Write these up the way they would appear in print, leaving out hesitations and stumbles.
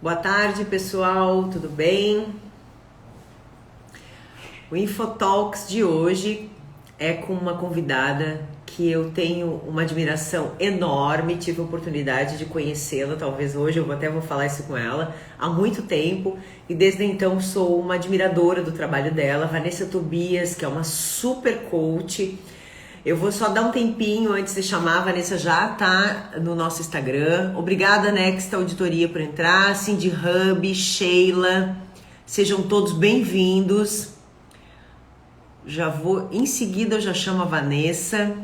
Boa tarde, pessoal, tudo bem? O Infotalks de hoje é com uma convidada que eu tenho uma admiração enorme, tive a oportunidade de conhecê-la, talvez hoje eu até vou falar isso com ela, há muito tempo, e desde então sou uma admiradora do trabalho dela, Vanessa Tobias, que é uma super coach. Eu vou só dar um tempinho antes de chamar, a Vanessa já tá no nosso Instagram. Obrigada, Next Auditoria, por entrar, Cindy Hub, Sheila, sejam todos bem-vindos. Já vou, em seguida eu já chamo a Vanessa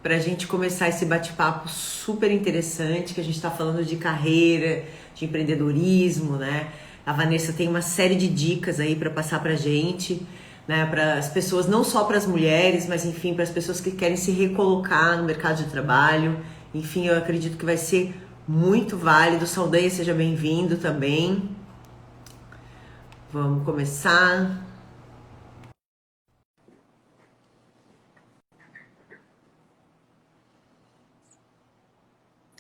para a gente começar esse bate-papo super interessante, que a gente está falando de carreira, de empreendedorismo, né? A Vanessa tem uma série de dicas aí para passar pra gente, né, para as pessoas, não só para as mulheres, mas enfim, para as pessoas que querem se recolocar no mercado de trabalho. Enfim, eu acredito que vai ser muito válido. Saldanha, seja bem-vindo também. Vamos começar.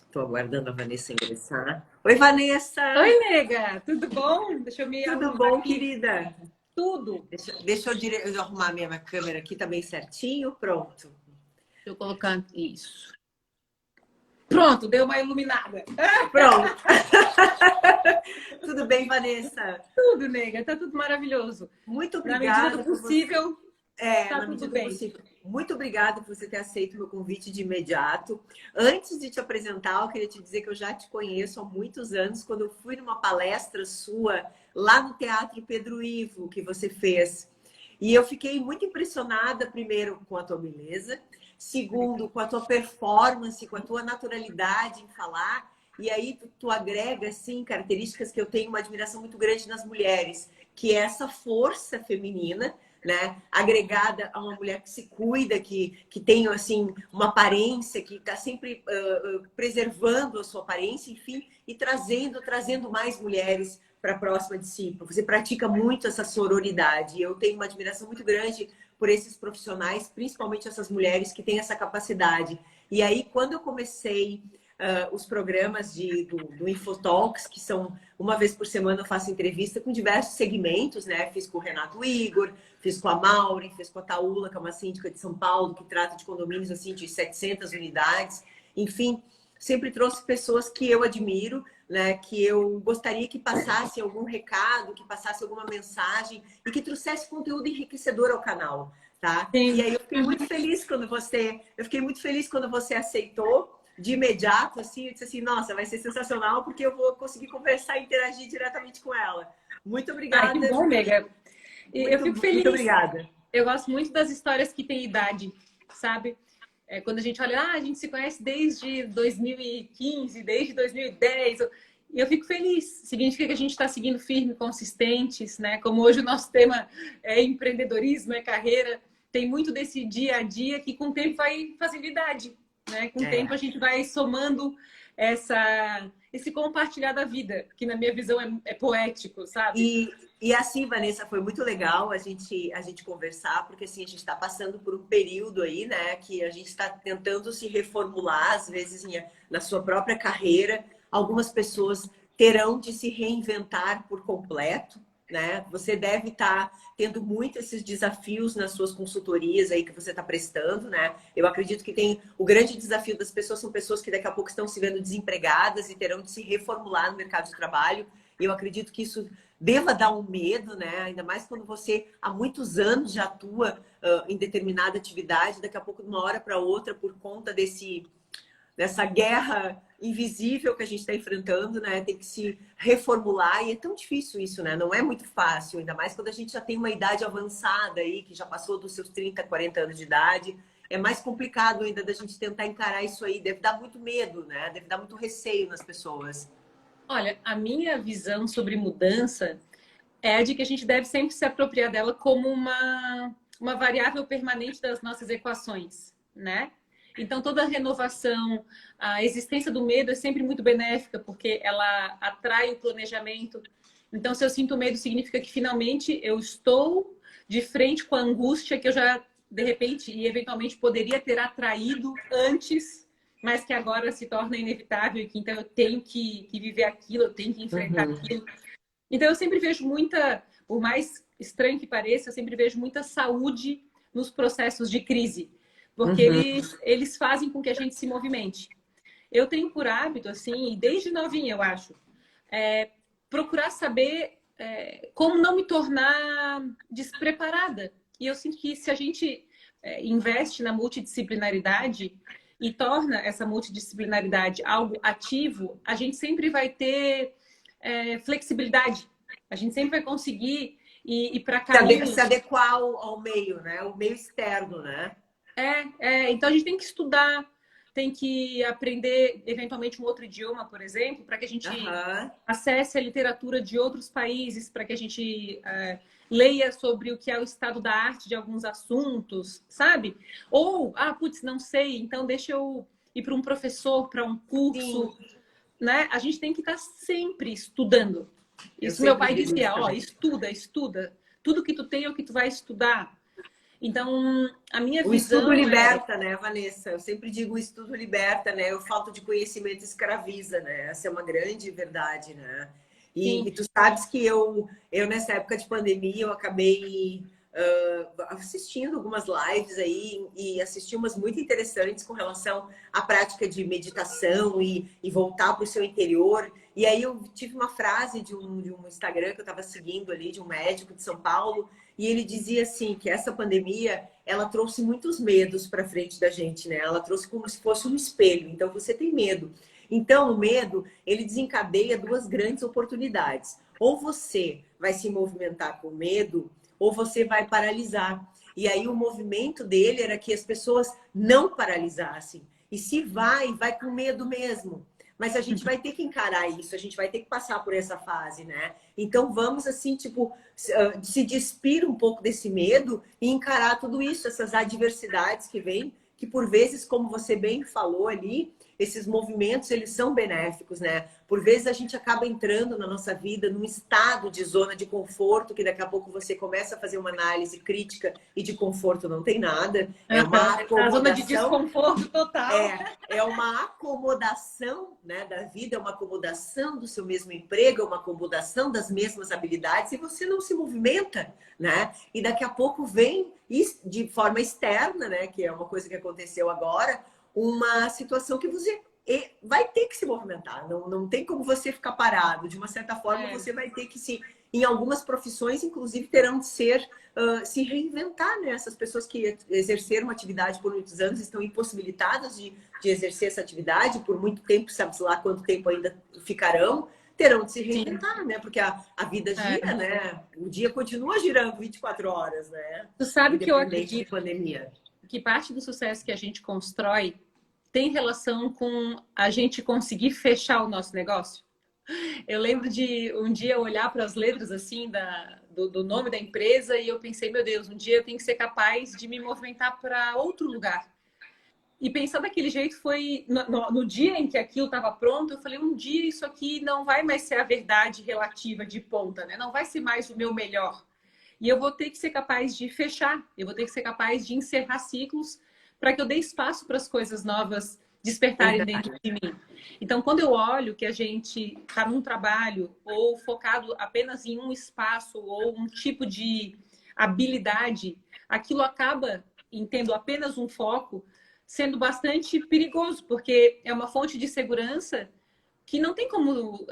Estou aguardando a Vanessa ingressar. Oi, Vanessa! Oi, nega! Tudo bom? Deixa eu me Tudo arrumar bom, aqui. querida? Tudo. Deixa eu arrumar minha câmera aqui, tá bem certinho? Pronto. Deixa eu colocar isso. Pronto, deu uma iluminada. Pronto. Tudo bem, Vanessa? Tudo, nega. Tá tudo maravilhoso. Muito Na medida obrigada do possível, tá na tudo medida do bem. possível. Muito obrigada por você ter aceito o meu convite de imediato. Antes de te apresentar, eu queria te dizer que eu já te conheço há muitos anos, quando eu fui numa palestra sua lá no Teatro Pedro Ivo, que você fez. E eu fiquei muito impressionada, primeiro, com a tua beleza, segundo, com a tua performance, com a tua naturalidade em falar. E aí tu agrega, assim, características que eu tenho uma admiração muito grande nas mulheres, que é essa força feminina, né, agregada a uma mulher que se cuida, que tem assim uma aparência, que está sempre preservando a sua aparência, enfim, e trazendo mais mulheres para próxima de si. Você pratica muito essa sororidade. Eu tenho uma admiração muito grande por esses profissionais, principalmente essas mulheres que têm essa capacidade. E aí, quando eu comecei os programas do Infotalks, que são uma vez por semana, eu faço entrevista com diversos segmentos, né? Fiz com o Renato Igor, fiz com a Maureen, fiz com a Taula, que é uma síndica de São Paulo, que trata de condomínios assim, de 700 unidades. Enfim, sempre trouxe pessoas que eu admiro, né? Que eu gostaria que passasse algum recado, que passasse alguma mensagem e que trouxesse conteúdo enriquecedor ao canal, tá? Sim. E aí eu fiquei muito feliz quando você aceitou de imediato, assim, eu disse assim, nossa, vai ser sensacional, porque eu vou conseguir conversar e interagir diretamente com ela. Muito Ai, que obrigada. bom, nega. Eu fico Muito feliz. obrigada. Eu gosto muito das histórias que têm idade, sabe? Quando a gente olha, a gente se conhece desde 2015, desde 2010. E eu fico feliz. Significa que a gente está seguindo firme, consistentes, né? Como hoje o nosso tema é empreendedorismo, é carreira. Tem muito desse dia a dia que com o tempo vai fazendo idade, né? Com o tempo a gente vai somando esse compartilhar da vida, que na minha visão é poético, sabe? E assim, Vanessa, foi muito legal a gente conversar, porque assim, a gente está passando por um período aí, né, que a gente está tentando se reformular, às vezes na sua própria carreira. Algumas pessoas terão de se reinventar por completo, né? Você deve estar tendo muito esses desafios nas suas consultorias aí que você está prestando, né? Eu acredito que tem o grande desafio das pessoas, são pessoas que daqui a pouco estão se vendo desempregadas e terão de se reformular no mercado de trabalho. Eu acredito que isso deva dar um medo, né? Ainda mais quando você há muitos anos já atua em determinada atividade, daqui a pouco, de uma hora para outra, por conta dessa guerra invisível que a gente está enfrentando, né? Tem que se reformular e é tão difícil isso, né? Não é muito fácil, ainda mais quando a gente já tem uma idade avançada aí, que já passou dos seus 30, 40 anos de idade. É mais complicado ainda da gente tentar encarar isso aí. Deve dar muito medo, né? Deve dar muito receio nas pessoas. Olha, a minha visão sobre mudança é a de que a gente deve sempre se apropriar dela como uma variável permanente das nossas equações, né? Então, toda renovação, a existência do medo é sempre muito benéfica, porque ela atrai o planejamento. Então, se eu sinto medo, significa que finalmente eu estou de frente com a angústia que eu já, de repente, e eventualmente poderia ter atraído antes mas que agora se torna inevitável, que então eu tenho que viver aquilo, eu tenho que enfrentar aquilo. Então eu sempre vejo muita, por mais estranho que pareça, eu sempre vejo muita saúde nos processos de crise, porque eles fazem com que a gente se movimente. Eu tenho por hábito, assim, desde novinha, eu acho, procurar saber como não me tornar despreparada. E eu sinto que se a gente investe na multidisciplinaridade e torna essa multidisciplinaridade algo ativo, a gente sempre vai ter flexibilidade. A gente sempre vai conseguir ir para caminhos... Se adequar ao meio, né? O meio externo, né? Então a gente tem que estudar, tem que aprender eventualmente um outro idioma, por exemplo, para que a gente acesse a literatura de outros países, para que a gente leia sobre o que é o estado da arte de alguns assuntos, sabe? Ou, putz, não sei, então deixa eu ir para um professor, para um curso, né? A gente tem que estar sempre estudando. Isso meu pai dizia, estuda. Tudo que tu tem é o que tu vai estudar. Então, a minha visão... O estudo liberta, né, Vanessa? Eu sempre digo o estudo liberta, né? O falta de conhecimento escraviza, né? Essa é uma grande verdade, né? E tu sabes que eu nessa época de pandemia, eu acabei assistindo algumas lives aí e assisti umas muito interessantes com relação à prática de meditação e voltar para o seu interior. E aí eu tive uma frase de um Instagram que eu estava seguindo ali, de um médico de São Paulo, e ele dizia assim, que essa pandemia, ela trouxe muitos medos para frente da gente, né? Ela trouxe como se fosse um espelho. Então, você tem medo. Então, o medo, ele desencadeia duas grandes oportunidades. Ou você vai se movimentar com medo, ou você vai paralisar. E aí, o movimento dele era que as pessoas não paralisassem. E se vai com medo mesmo. Mas a gente vai ter que encarar isso, a gente vai ter que passar por essa fase, né? Então vamos assim, tipo, se despir um pouco desse medo e encarar tudo isso, essas adversidades que vêm, que por vezes, como você bem falou ali, esses movimentos, eles são benéficos, né? Por vezes a gente acaba entrando na nossa vida num estado de zona de conforto, que daqui a pouco você começa a fazer uma análise crítica e de conforto não tem nada. É uma acomodação. A zona de desconforto total. É uma acomodação, né, da vida, é uma acomodação do seu mesmo emprego, é uma acomodação das mesmas habilidades e você não se movimenta, né? E daqui a pouco vem de forma externa, né, que é uma coisa que aconteceu agora, uma situação que você vai ter que se movimentar. Não tem como você ficar parado. De uma certa forma, você vai ter que em algumas profissões, inclusive, terão de se reinventar, né? Essas pessoas que exerceram uma atividade por muitos anos estão impossibilitadas de exercer essa atividade por muito tempo, sabe-se lá quanto tempo ainda ficarão, terão de se reinventar, né? Porque a vida gira, né? O dia continua girando 24 horas, né? Tu sabe que eu acredito de pandemia. Que parte do sucesso que a gente constrói tem relação com a gente conseguir fechar o nosso negócio. Eu lembro de um dia olhar para as letras assim do nome da empresa e eu pensei, meu Deus, um dia eu tenho que ser capaz de me movimentar para outro lugar. E pensar daquele jeito foi, no dia em que aquilo estava pronto, eu falei, um dia isso aqui não vai mais ser a verdade relativa de ponta, né? Não vai ser mais o meu melhor. E eu vou ter que ser capaz de fechar, eu vou ter que ser capaz de encerrar ciclos para que eu dê espaço para as coisas novas despertarem dentro de mim. Então, quando eu olho que a gente está num trabalho ou focado apenas em um espaço ou um tipo de habilidade, aquilo acaba, tendo apenas um foco, sendo bastante perigoso, porque é uma fonte de segurança que não tem como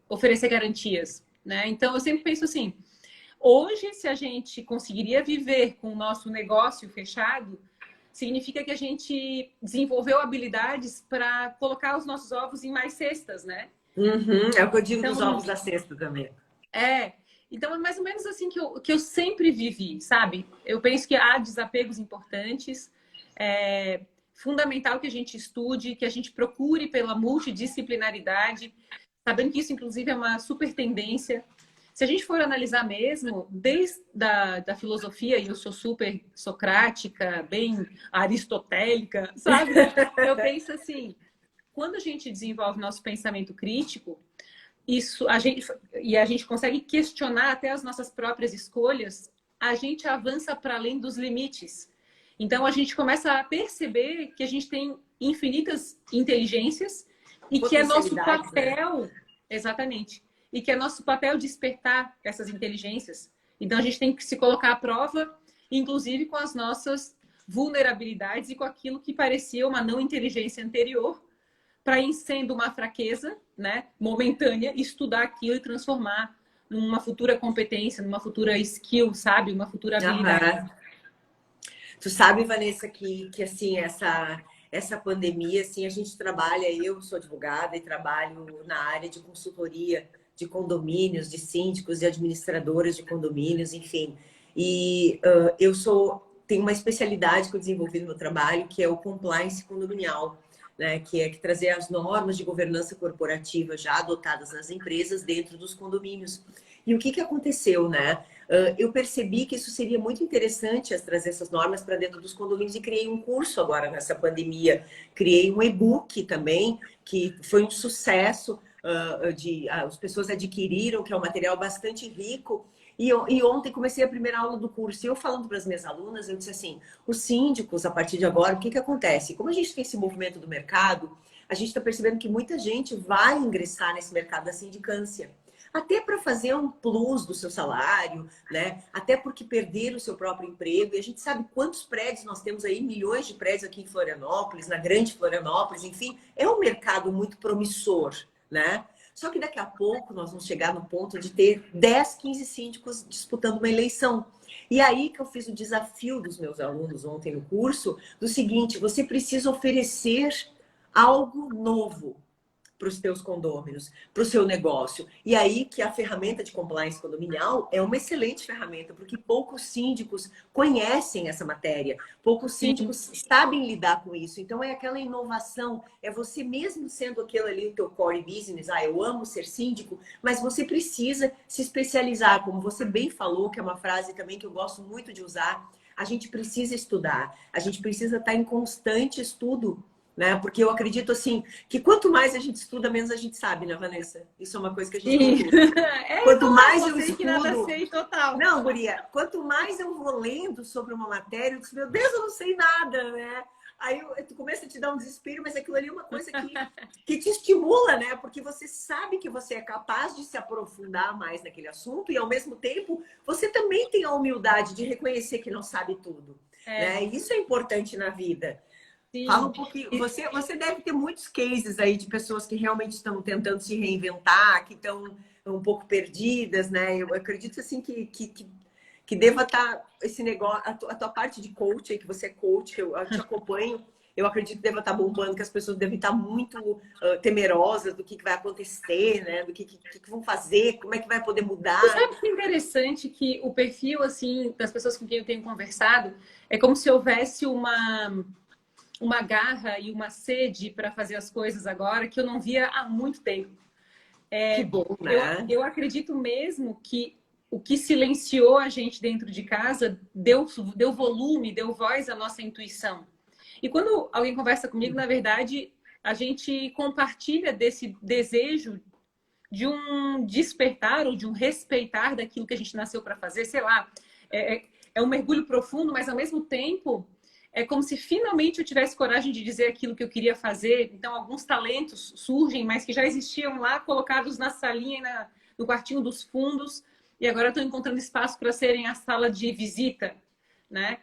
oferecer garantias, né? Então, eu sempre penso assim, hoje, se a gente conseguiria viver com o nosso negócio fechado, significa que a gente desenvolveu habilidades para colocar os nossos ovos em mais cestas, né? É o que eu digo dos ovos da cesta também. Então é mais ou menos assim que eu sempre vivi, sabe? Eu penso que há desapegos importantes, é fundamental que a gente estude, que a gente procure pela multidisciplinaridade, sabendo que isso, inclusive, é uma super tendência. Se a gente for analisar mesmo, desde da filosofia, e eu sou super socrática, bem aristotélica, sabe? Eu penso assim, quando a gente desenvolve nosso pensamento crítico, a gente consegue questionar até as nossas próprias escolhas, a gente avança para além dos limites. Então, a gente começa a perceber que a gente tem infinitas inteligências e que é nosso papel, né? Exatamente, e que é nosso papel despertar essas inteligências. Então a gente tem que se colocar à prova, inclusive com as nossas vulnerabilidades e com aquilo que parecia uma não inteligência anterior, para ir sendo uma fraqueza, né, momentânea, estudar aquilo e transformar numa futura competência, numa futura skill, sabe? Uma futura habilidade. Uhum. Tu sabe, Vanessa, que assim, essa pandemia, assim, a gente trabalha, eu sou advogada e trabalho na área de consultoria de condomínios, de síndicos e administradoras de condomínios, enfim. E tenho uma especialidade que eu desenvolvi no meu trabalho, que é o compliance condominial, né? Que é trazer as normas de governança corporativa já adotadas nas empresas dentro dos condomínios. E o que aconteceu, né? Eu percebi que isso seria muito interessante trazer essas normas para dentro dos condomínios e criei um curso agora nessa pandemia. Criei um e-book também, que foi um sucesso, as pessoas adquiriram, que é um material bastante rico. E ontem comecei a primeira aula do curso. E eu falando para as minhas alunas, eu disse assim, os síndicos, a partir de agora, o que acontece? Como a gente tem esse movimento do mercado, a gente está percebendo que muita gente vai ingressar nesse mercado da sindicância. Até para fazer um plus do seu salário, né? Até porque perderam o seu próprio emprego. E a gente sabe quantos prédios nós temos aí, milhões de prédios aqui em Florianópolis, na grande Florianópolis, enfim. É um mercado muito promissor, né? Só que daqui a pouco nós vamos chegar no ponto de ter 10, 15 síndicos disputando uma eleição. E aí que eu fiz o desafio dos meus alunos ontem no curso, do seguinte, você precisa oferecer algo novo para os teus condôminos, para o seu negócio. E aí que a ferramenta de compliance condominial é uma excelente ferramenta, porque poucos síndicos conhecem essa matéria, poucos síndicos sabem lidar com isso. Então é aquela inovação, é você mesmo sendo aquele ali o teu core business, eu amo ser síndico, mas você precisa se especializar, como você bem falou, que é uma frase também que eu gosto muito de usar, a gente precisa estudar, a gente precisa estar em constante estudo, né? Porque eu acredito assim que quanto mais a gente estuda, menos a gente sabe, né, Vanessa? Isso é uma coisa que a gente quanto mais eu estudo, que nada sei, total. Não, guria, quanto mais eu vou lendo sobre uma matéria, eu digo, meu Deus, eu não sei nada, né? Aí tu começa a te dar um desespero, mas aquilo ali é uma coisa que te estimula, né? Porque você sabe que você é capaz de se aprofundar mais naquele assunto e, ao mesmo tempo, você também tem a humildade de reconhecer que não sabe tudo. Né? E isso é importante na vida. Sim. Fala um pouquinho. Você deve ter muitos cases aí de pessoas que realmente estão tentando se reinventar, que estão um pouco perdidas, né? Eu acredito assim que deva estar esse negócio, a tua parte de coach aí, que você é coach, eu te acompanho, eu acredito que deva estar bombando, que as pessoas devem estar muito temerosas do que vai acontecer, né? Do que vão fazer, como é que vai poder mudar. Você sabe que é interessante que o perfil, assim, das pessoas com quem eu tenho conversado, é como se houvesse uma garra e uma sede para fazer as coisas agora que eu não via há muito tempo. Que bom, né? Eu acredito mesmo que o que silenciou a gente dentro de casa deu volume, deu voz à nossa intuição. E quando alguém conversa comigo, na verdade, a gente compartilha desse desejo de um despertar ou de um respeitar daquilo que a gente nasceu para fazer, sei lá. É um mergulho profundo, mas ao mesmo tempo é como se finalmente eu tivesse coragem de dizer aquilo que eu queria fazer. Então, alguns talentos surgem, mas que já existiam lá, colocados na salinha, no quartinho dos fundos, e agora estão encontrando espaço para serem a sala de visita, né?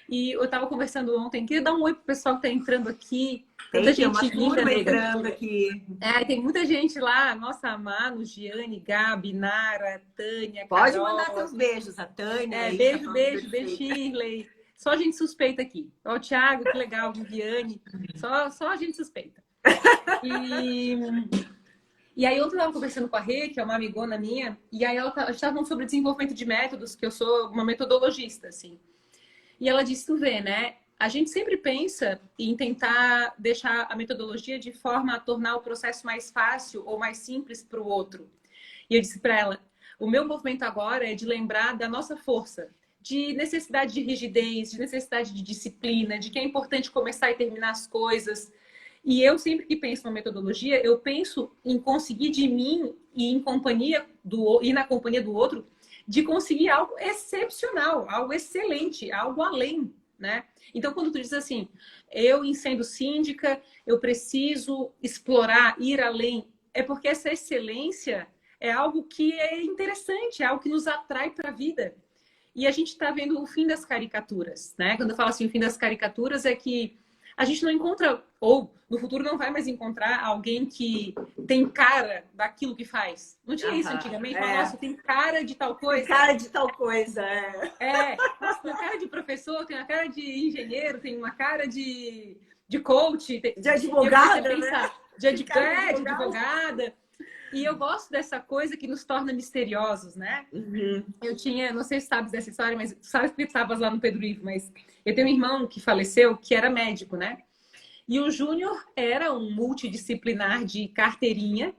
E eu estava conversando ontem, queria dar um oi pro pessoal que está entrando aqui. Tanta gente linda entrando aqui. Tem muita gente lá. Nossa, a Manu, Giane, Gabi, Nara, Tânia, Pode Carol. mandar teus beijos, a Tânia. Beijo, Shirley. Só gente suspeita aqui. Ó, o Thiago, que legal, Viviane. Só a gente suspeita. E aí ontem eu estava conversando com a Rê, que é uma amigona minha, e aí a gente estava falando sobre desenvolvimento de métodos, que eu sou uma metodologista, assim. E ela disse, tu vê, né? A gente sempre pensa em tentar deixar a metodologia de forma a tornar o processo mais fácil ou mais simples para o outro. E eu disse para ela, o meu movimento agora é de lembrar da nossa força, de necessidade de rigidez, de necessidade de disciplina, de que é importante começar e terminar as coisas. E eu sempre que penso uma metodologia, eu penso em conseguir de mim e na companhia do outro, de conseguir algo excepcional, algo excelente, algo além, né? Então, quando tu diz assim, eu, em sendo síndica, eu preciso explorar, ir além, é porque essa excelência é algo que é interessante, é algo que nos atrai para a vida. E a gente está vendo o fim das caricaturas, né? Quando eu falo assim, o fim das caricaturas é que a gente não encontra, ou no futuro não vai mais encontrar alguém que tem cara daquilo que faz. Não tinha isso antigamente? Mas, nossa, tem cara de tal coisa. Tem cara de tal coisa, Nossa, tem uma cara de professor, tem uma cara de engenheiro, tem uma cara de coach. De advogada, pensar, né? De advogada. E eu gosto dessa coisa que nos torna misteriosos, né? Uhum. Eu tinha, não sei se sabes dessa história, mas sabes que tu estavas lá no Pedro Ivo, mas eu tenho um irmão que faleceu, que era médico, né? E o Júnior era um multidisciplinar de carteirinha,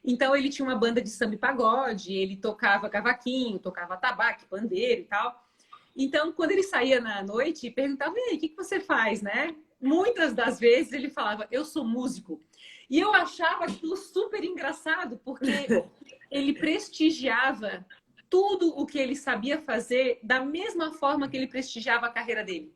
então ele tinha uma banda de samba e pagode, ele tocava cavaquinho, tocava tabaco, pandeiro e tal. Então, quando ele saía na noite, perguntava, e aí, o que você faz, né? Muitas das vezes ele falava, eu sou músico. E eu achava aquilo super engraçado, porque ele prestigiava tudo o que ele sabia fazer da mesma forma que ele prestigiava a carreira dele.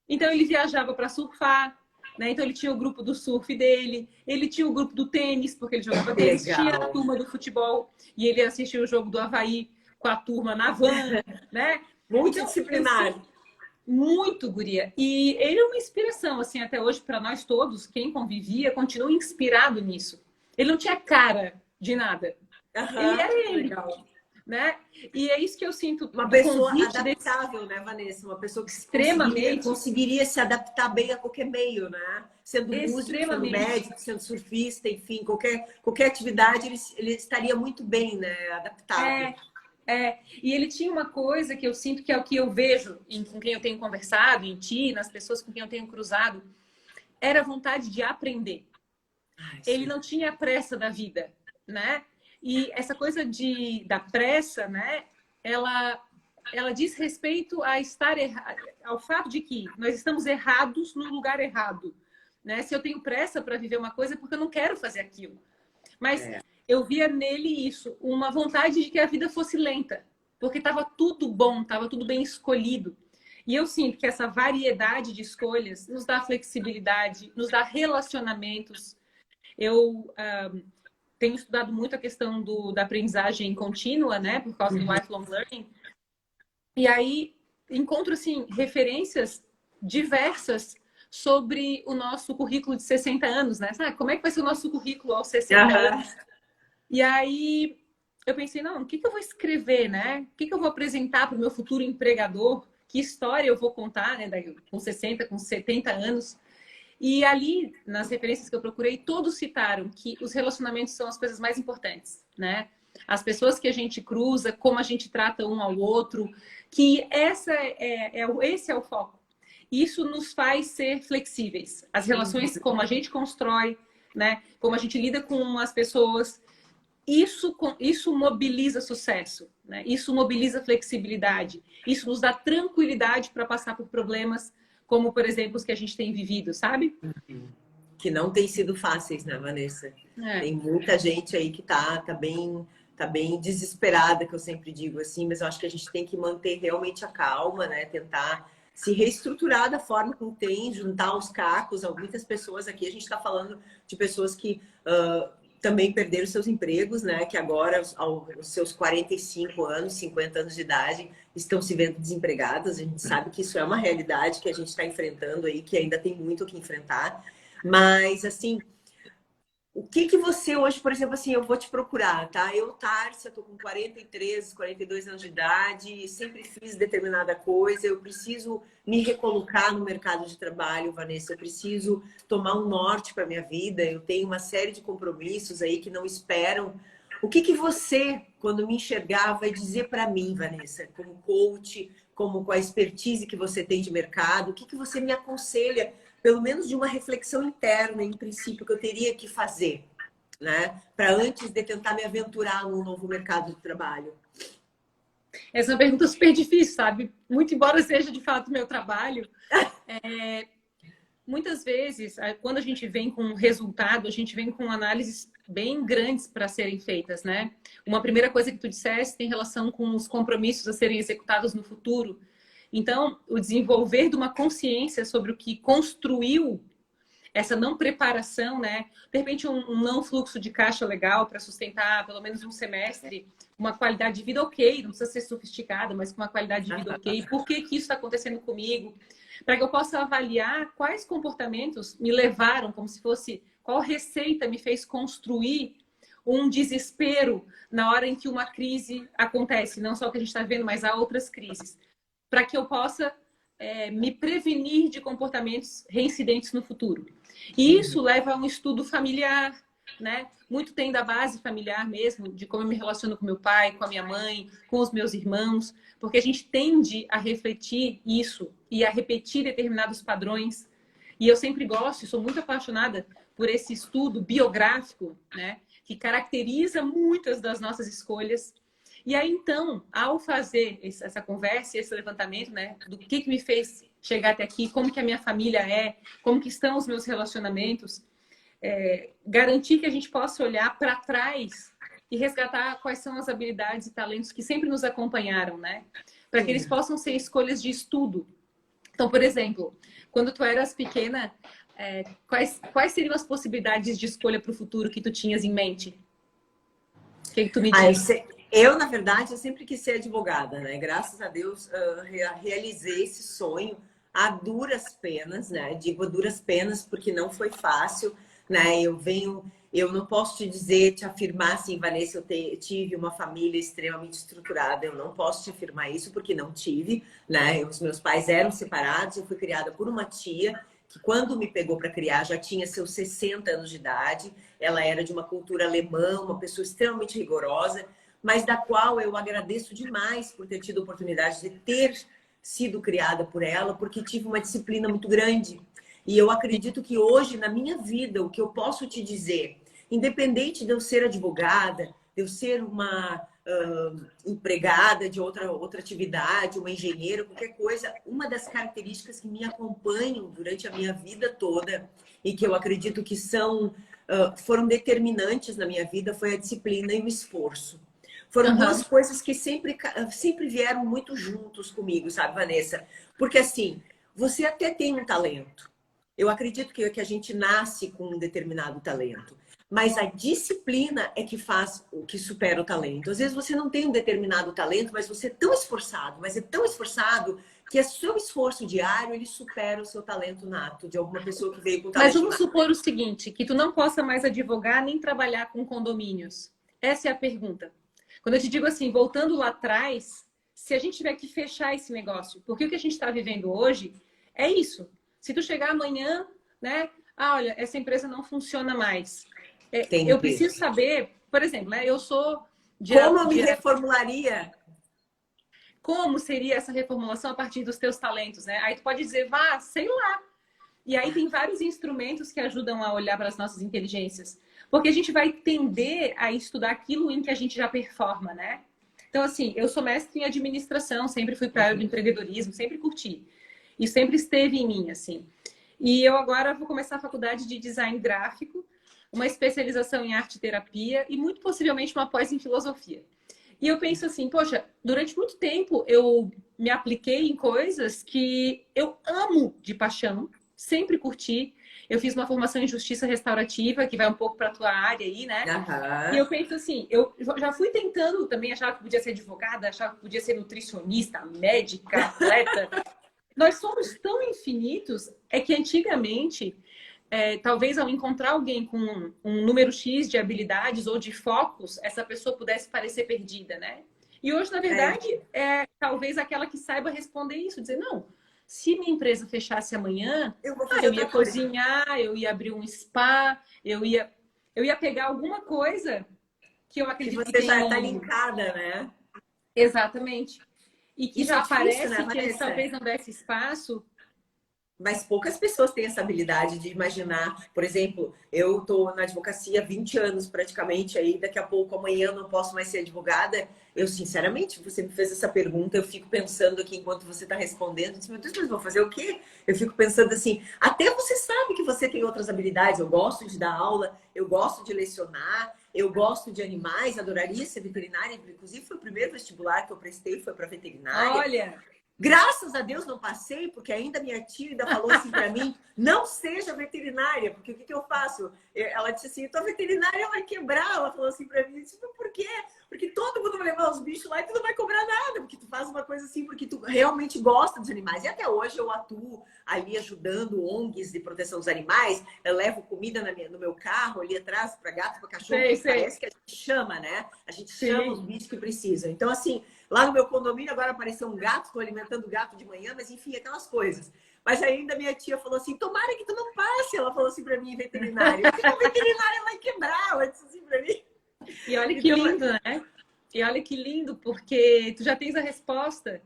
Então, ele viajava para surfar, né? Então, ele tinha o grupo do surf dele, ele tinha o grupo do tênis, porque ele jogava tênis, tinha a turma do futebol, e ele assistia o jogo do Avaí com a turma na van, né? Multidisciplinar. Então, muito, guria. E ele é uma inspiração, assim, até hoje, para nós todos. Quem convivia continua inspirado nisso. Ele não tinha cara de nada. Ele era ele. Legal. Né? E é isso que eu sinto. Uma pessoa adaptável, né, Vanessa? Uma pessoa que extremamente conseguiria se adaptar bem a qualquer meio, né? Sendo músico, sendo médico, sendo surfista, enfim, qualquer atividade, ele estaria muito bem, né? Adaptável. E ele tinha uma coisa que eu sinto que é o que eu vejo com quem eu tenho conversado, em ti, nas pessoas com quem eu tenho cruzado, era a vontade de aprender. Ele não tinha pressa da vida, né? E essa coisa da pressa, né? Ela diz respeito a estar ao fato de que nós estamos errados no lugar errado, né? Se eu tenho pressa para viver uma coisa é porque eu não quero fazer aquilo. Mas eu via nele isso, uma vontade de que a vida fosse lenta, porque estava tudo bom, estava tudo bem escolhido. E eu sinto que essa variedade de escolhas nos dá flexibilidade, nos dá relacionamentos. Eu tenho estudado muito a questão da aprendizagem contínua, né, por causa do lifelong learning. E aí encontro assim referências diversas sobre o nosso currículo de 60 anos, né? Sabe, como é que vai ser o nosso currículo aos 60 anos? E aí eu pensei, não, o que eu vou escrever, né? O que eu vou apresentar para o meu futuro empregador? Que história eu vou contar, né? Com 60, com 70 anos? E ali, nas referências que eu procurei, todos citaram que os relacionamentos são as coisas mais importantes, né? As pessoas que a gente cruza, como a gente trata um ao outro, que esse é o foco. Isso nos faz ser flexíveis. As relações, como a gente constrói, né? Como a gente lida com as pessoas, isso mobiliza sucesso, né? Isso mobiliza flexibilidade. Isso nos dá tranquilidade para passar por problemas como, por exemplo, os que a gente tem vivido, sabe? Que não tem sido fáceis, né, Vanessa? Tem muita gente aí que tá bem desesperada, que eu sempre digo assim, mas eu acho que a gente tem que manter realmente a calma, né? Tentar se reestruturar da forma como tem, juntar os cacos. Muitas pessoas aqui, a gente está falando de pessoas que também perderam seus empregos, né? Que agora, aos seus 45 anos, 50 anos de idade, estão se vendo desempregadas. A gente sabe que isso é uma realidade que a gente está enfrentando aí, que ainda tem muito o que enfrentar. Mas, assim, o que você hoje, por exemplo, assim, eu vou te procurar, tá? Eu, Tárcia, tô com 43, 42 anos de idade, sempre fiz determinada coisa, eu preciso me recolocar no mercado de trabalho, Vanessa, eu preciso tomar um norte para minha vida, eu tenho uma série de compromissos aí que não esperam. O que você, quando me enxergar, vai dizer para mim, Vanessa, como coach, como com a expertise que você tem de mercado, o que você me aconselha, pelo menos de uma reflexão interna, em princípio, que eu teria que fazer, né? Para antes de tentar me aventurar num novo mercado de trabalho? Essa é uma pergunta super difícil, sabe? Muito embora seja de fato meu trabalho, muitas vezes, quando a gente vem com um resultado, a gente vem com análises bem grandes para serem feitas, né? Uma primeira coisa que tu disseste tem relação com os compromissos a serem executados no futuro. Então, o desenvolver de uma consciência sobre o que construiu essa não preparação, né? De repente, um não fluxo de caixa legal para sustentar pelo menos um semestre, uma qualidade de vida ok, não precisa ser sofisticada, mas com uma qualidade de vida ok. Por que que isso está acontecendo comigo? Para que eu possa avaliar quais comportamentos me levaram, como se fosse qual receita me fez construir um desespero na hora em que uma crise acontece, não só o que a gente está vendo, mas há outras crises, para que eu possa me prevenir de comportamentos reincidentes no futuro. E isso leva a um estudo familiar, né? Muito tem da base familiar mesmo, de como eu me relaciono com meu pai, com a minha mãe, com os meus irmãos, porque a gente tende a refletir isso e a repetir determinados padrões. E eu sempre gosto, e sou muito apaixonada por esse estudo biográfico, né? Que caracteriza muitas das nossas escolhas. E aí, então, ao fazer essa conversa, esse levantamento, né, do que me fez chegar até aqui, como que a minha família é, como que estão os meus relacionamentos, garantir que a gente possa olhar para trás e resgatar quais são as habilidades e talentos que sempre nos acompanharam, né? Para que eles possam ser escolhas de estudo. Então, por exemplo, quando tu eras pequena, quais seriam as possibilidades de escolha para o futuro que tu tinhas em mente? O que tu me diz? Eu, na verdade, eu sempre quis ser advogada, né? Graças a Deus, realizei esse sonho a duras penas, né? Digo a duras penas porque não foi fácil, né? Eu não posso te afirmar assim, Vanessa, eu tive uma família extremamente estruturada. Eu não posso te afirmar isso porque não tive, né? Os meus pais eram separados, eu fui criada por uma tia que quando me pegou para criar já tinha seus 60 anos de idade. Ela era de uma cultura alemã, uma pessoa extremamente rigorosa, mas da qual eu agradeço demais por ter tido a oportunidade de ter sido criada por ela, porque tive uma disciplina muito grande. E eu acredito que hoje, na minha vida, o que eu posso te dizer, independente de eu ser advogada, de eu ser uma empregada de outra atividade, uma engenheira, qualquer coisa, uma das características que me acompanham durante a minha vida toda e que eu acredito que foram determinantes na minha vida foi a disciplina e o esforço. Foram duas coisas que sempre vieram muito juntos comigo, sabe, Vanessa? Porque assim, você até tem um talento. Eu acredito que a gente nasce com um determinado talento. Mas a disciplina é que faz o que supera o talento. Às vezes você não tem um determinado talento, mas você é tão esforçado, mas é tão esforçado que o seu esforço diário, ele supera o seu talento nato de alguma pessoa que veio com talento. Mas vamos supor o seguinte, que tu não possa mais advogar nem trabalhar com condomínios. Essa é a pergunta. Quando eu te digo assim, voltando lá atrás, se a gente tiver que fechar esse negócio, porque o que a gente está vivendo hoje é isso. Se tu chegar amanhã, né? Ah, olha, essa empresa não funciona mais. Eu preciso saber, por exemplo, né, eu sou... Como eu me reformularia? Como seria essa reformulação a partir dos teus talentos, né? Aí tu pode dizer, vá, sei lá. E aí tem vários instrumentos que ajudam a olhar para as nossas inteligências. Porque a gente vai tender a estudar aquilo em que a gente já performa, né? Então, assim, eu sou mestre em administração, sempre fui para a área do empreendedorismo, sempre curti. E sempre esteve em mim, assim. E eu agora vou começar a faculdade de design gráfico, uma especialização em arte e terapia e muito possivelmente uma pós em filosofia. E eu penso assim, poxa, durante muito tempo eu me apliquei em coisas que eu amo de paixão, sempre curti. Eu fiz uma formação em justiça restaurativa, que vai um pouco para a tua área aí, né? E eu penso assim, eu já fui tentando também, achava que podia ser advogada, achava que podia ser nutricionista, médica, atleta. Nós somos tão infinitos, é que antigamente... talvez ao encontrar alguém com um número X de habilidades ou de focos, essa pessoa pudesse parecer perdida, né? E hoje, na verdade, talvez aquela que saiba responder isso, dizer, não, se minha empresa fechasse amanhã, eu ia cozinhar, eu ia abrir um spa, eu ia pegar alguma coisa que eu acredito que você já está linkada, né? Exatamente. E que já parece, né, que talvez não desse espaço. Mas poucas pessoas têm essa habilidade de imaginar. Por exemplo, eu estou na advocacia há 20 anos praticamente, aí daqui a pouco, amanhã, eu não posso mais ser advogada. Eu, sinceramente, você me fez essa pergunta, eu fico pensando aqui enquanto você está respondendo, meu Deus, mas vou fazer o quê? Eu fico pensando assim, até você sabe que você tem outras habilidades. Eu gosto de dar aula, eu gosto de lecionar, eu gosto de animais, adoraria ser veterinária. Inclusive, foi o primeiro vestibular que eu prestei, foi para veterinária. Olha! Graças a Deus não passei, porque ainda minha tia ainda falou assim para mim, não seja veterinária, porque o que eu faço? Ela disse assim, tua veterinária vai quebrar. Ela falou assim para mim, eu disse, por quê? Porque todo mundo vai levar os bichos lá e tu não vai cobrar nada, porque tu faz uma coisa assim, porque tu realmente gosta dos animais. E até hoje eu atuo ali ajudando ONGs de proteção dos animais, eu levo comida no meu carro ali atrás para gato, para cachorro, parece que a gente chama, né? A gente chama os bichos que precisam. Então, assim, lá no meu condomínio agora apareceu um gato, estou alimentando o gato de manhã, mas enfim, aquelas coisas. Mas ainda minha tia falou assim, tomara que tu não passe. Ela falou assim para mim, veterinária. Porque a veterinária vai quebrar, ela disse assim para mim. E olha que lindo, né? E olha que lindo, porque tu já tens a resposta.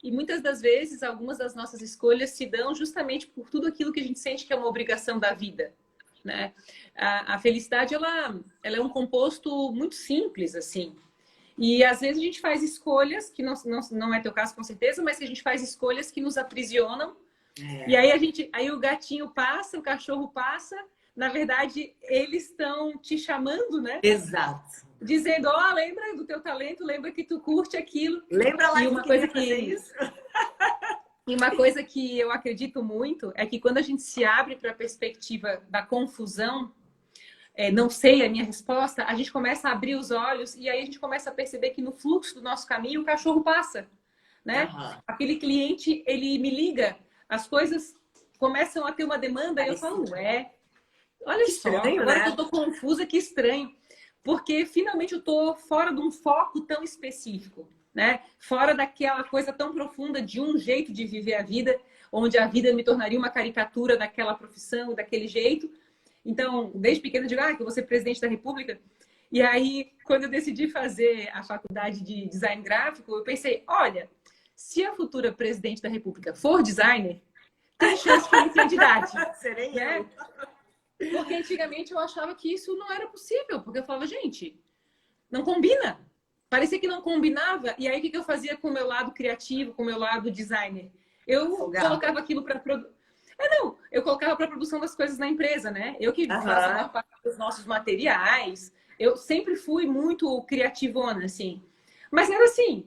E muitas das vezes, algumas das nossas escolhas se dão justamente por tudo aquilo que a gente sente que é uma obrigação da vida, né? A felicidade, ela é um composto muito simples, assim. E às vezes a gente faz escolhas, que não é teu caso com certeza, mas que a gente faz escolhas que nos aprisionam. E aí o gatinho passa, o cachorro passa, na verdade eles estão te chamando, né? Exato. Dizendo, ó, lembra do teu talento, lembra que tu curte aquilo. Lembra lá que queria fazer isso? E uma coisa que eu acredito muito é que quando a gente se abre para a perspectiva da confusão, não sei a minha resposta, a gente começa a abrir os olhos e aí a gente começa a perceber que no fluxo do nosso caminho o cachorro passa, né? Uhum. Aquele cliente, ele me liga, as coisas começam a ter uma demanda e eu falo, olha só, estranho, agora, né? Que eu tô confusa, que estranho. Porque finalmente eu tô fora de um foco tão específico, né? Fora daquela coisa tão profunda de um jeito de viver a vida, onde a vida me tornaria uma caricatura daquela profissão, daquele jeito. Então, desde pequena, eu digo, que eu vou ser presidente da República. E aí, quando eu decidi fazer a faculdade de design gráfico, eu pensei, olha, se a futura presidente da República for designer, tem chance que eu me candidate. Serei né? eu. Porque antigamente eu achava que isso não era possível, porque eu falava, gente, não combina. Parecia que não combinava. E aí, o que eu fazia com o meu lado criativo, com o meu lado designer? Eu colocava aquilo para eu colocava para produção das coisas na empresa, né? Eu que faço a maior parte dos nossos materiais. Eu sempre fui muito criativona, assim. Mas era assim,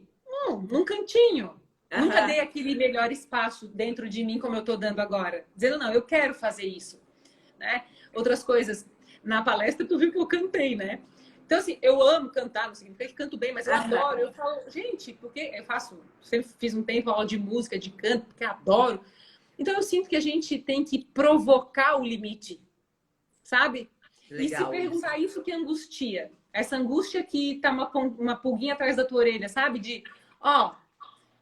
num cantinho. Nunca dei aquele melhor espaço dentro de mim como eu estou dando agora. Dizendo, não, eu quero fazer isso. Né? Outras coisas. Na palestra, tu viu que eu cantei, né? Então, assim, eu amo cantar, não significa que canto bem, mas eu adoro. Eu falo, gente, porque sempre fiz um tempo aula de música, de canto, porque adoro. Então, eu sinto que a gente tem que provocar o limite, sabe? Legal, e se perguntar isso que angustia. Essa angústia que tá uma pulguinha atrás da tua orelha, sabe? De,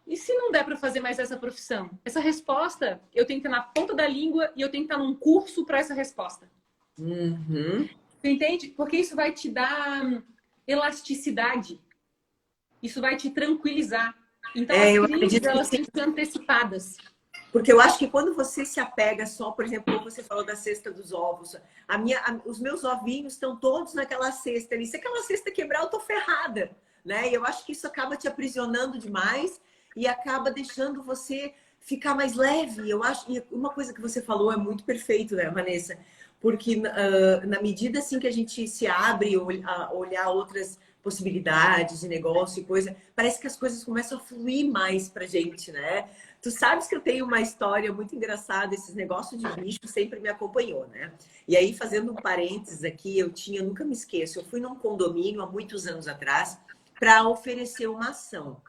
e se não der para fazer mais essa profissão? Essa resposta, eu tenho que estar na ponta da língua e eu tenho que estar num curso para essa resposta. Uhum. Você entende? Porque isso vai te dar elasticidade. Isso vai te tranquilizar. Então, as crises, elas têm que ser antecipadas. Porque eu acho que quando você se apega só, por exemplo, como você falou da cesta dos ovos, os meus ovinhos estão todos naquela cesta ali. Se aquela cesta quebrar, eu tô ferrada, né? E eu acho que isso acaba te aprisionando demais e acaba deixando você ficar mais leve. Eu acho que uma coisa que você falou é muito perfeito, né, Vanessa? Porque na medida assim que a gente se abre a olhar outras possibilidades de negócio e coisa, parece que as coisas começam a fluir mais pra gente, né? Tu sabes que eu tenho uma história muito engraçada, esses negócios de bicho sempre me acompanhou, né? E aí, fazendo um parênteses aqui, nunca me esqueço, eu fui num condomínio há muitos anos atrás para oferecer uma ação,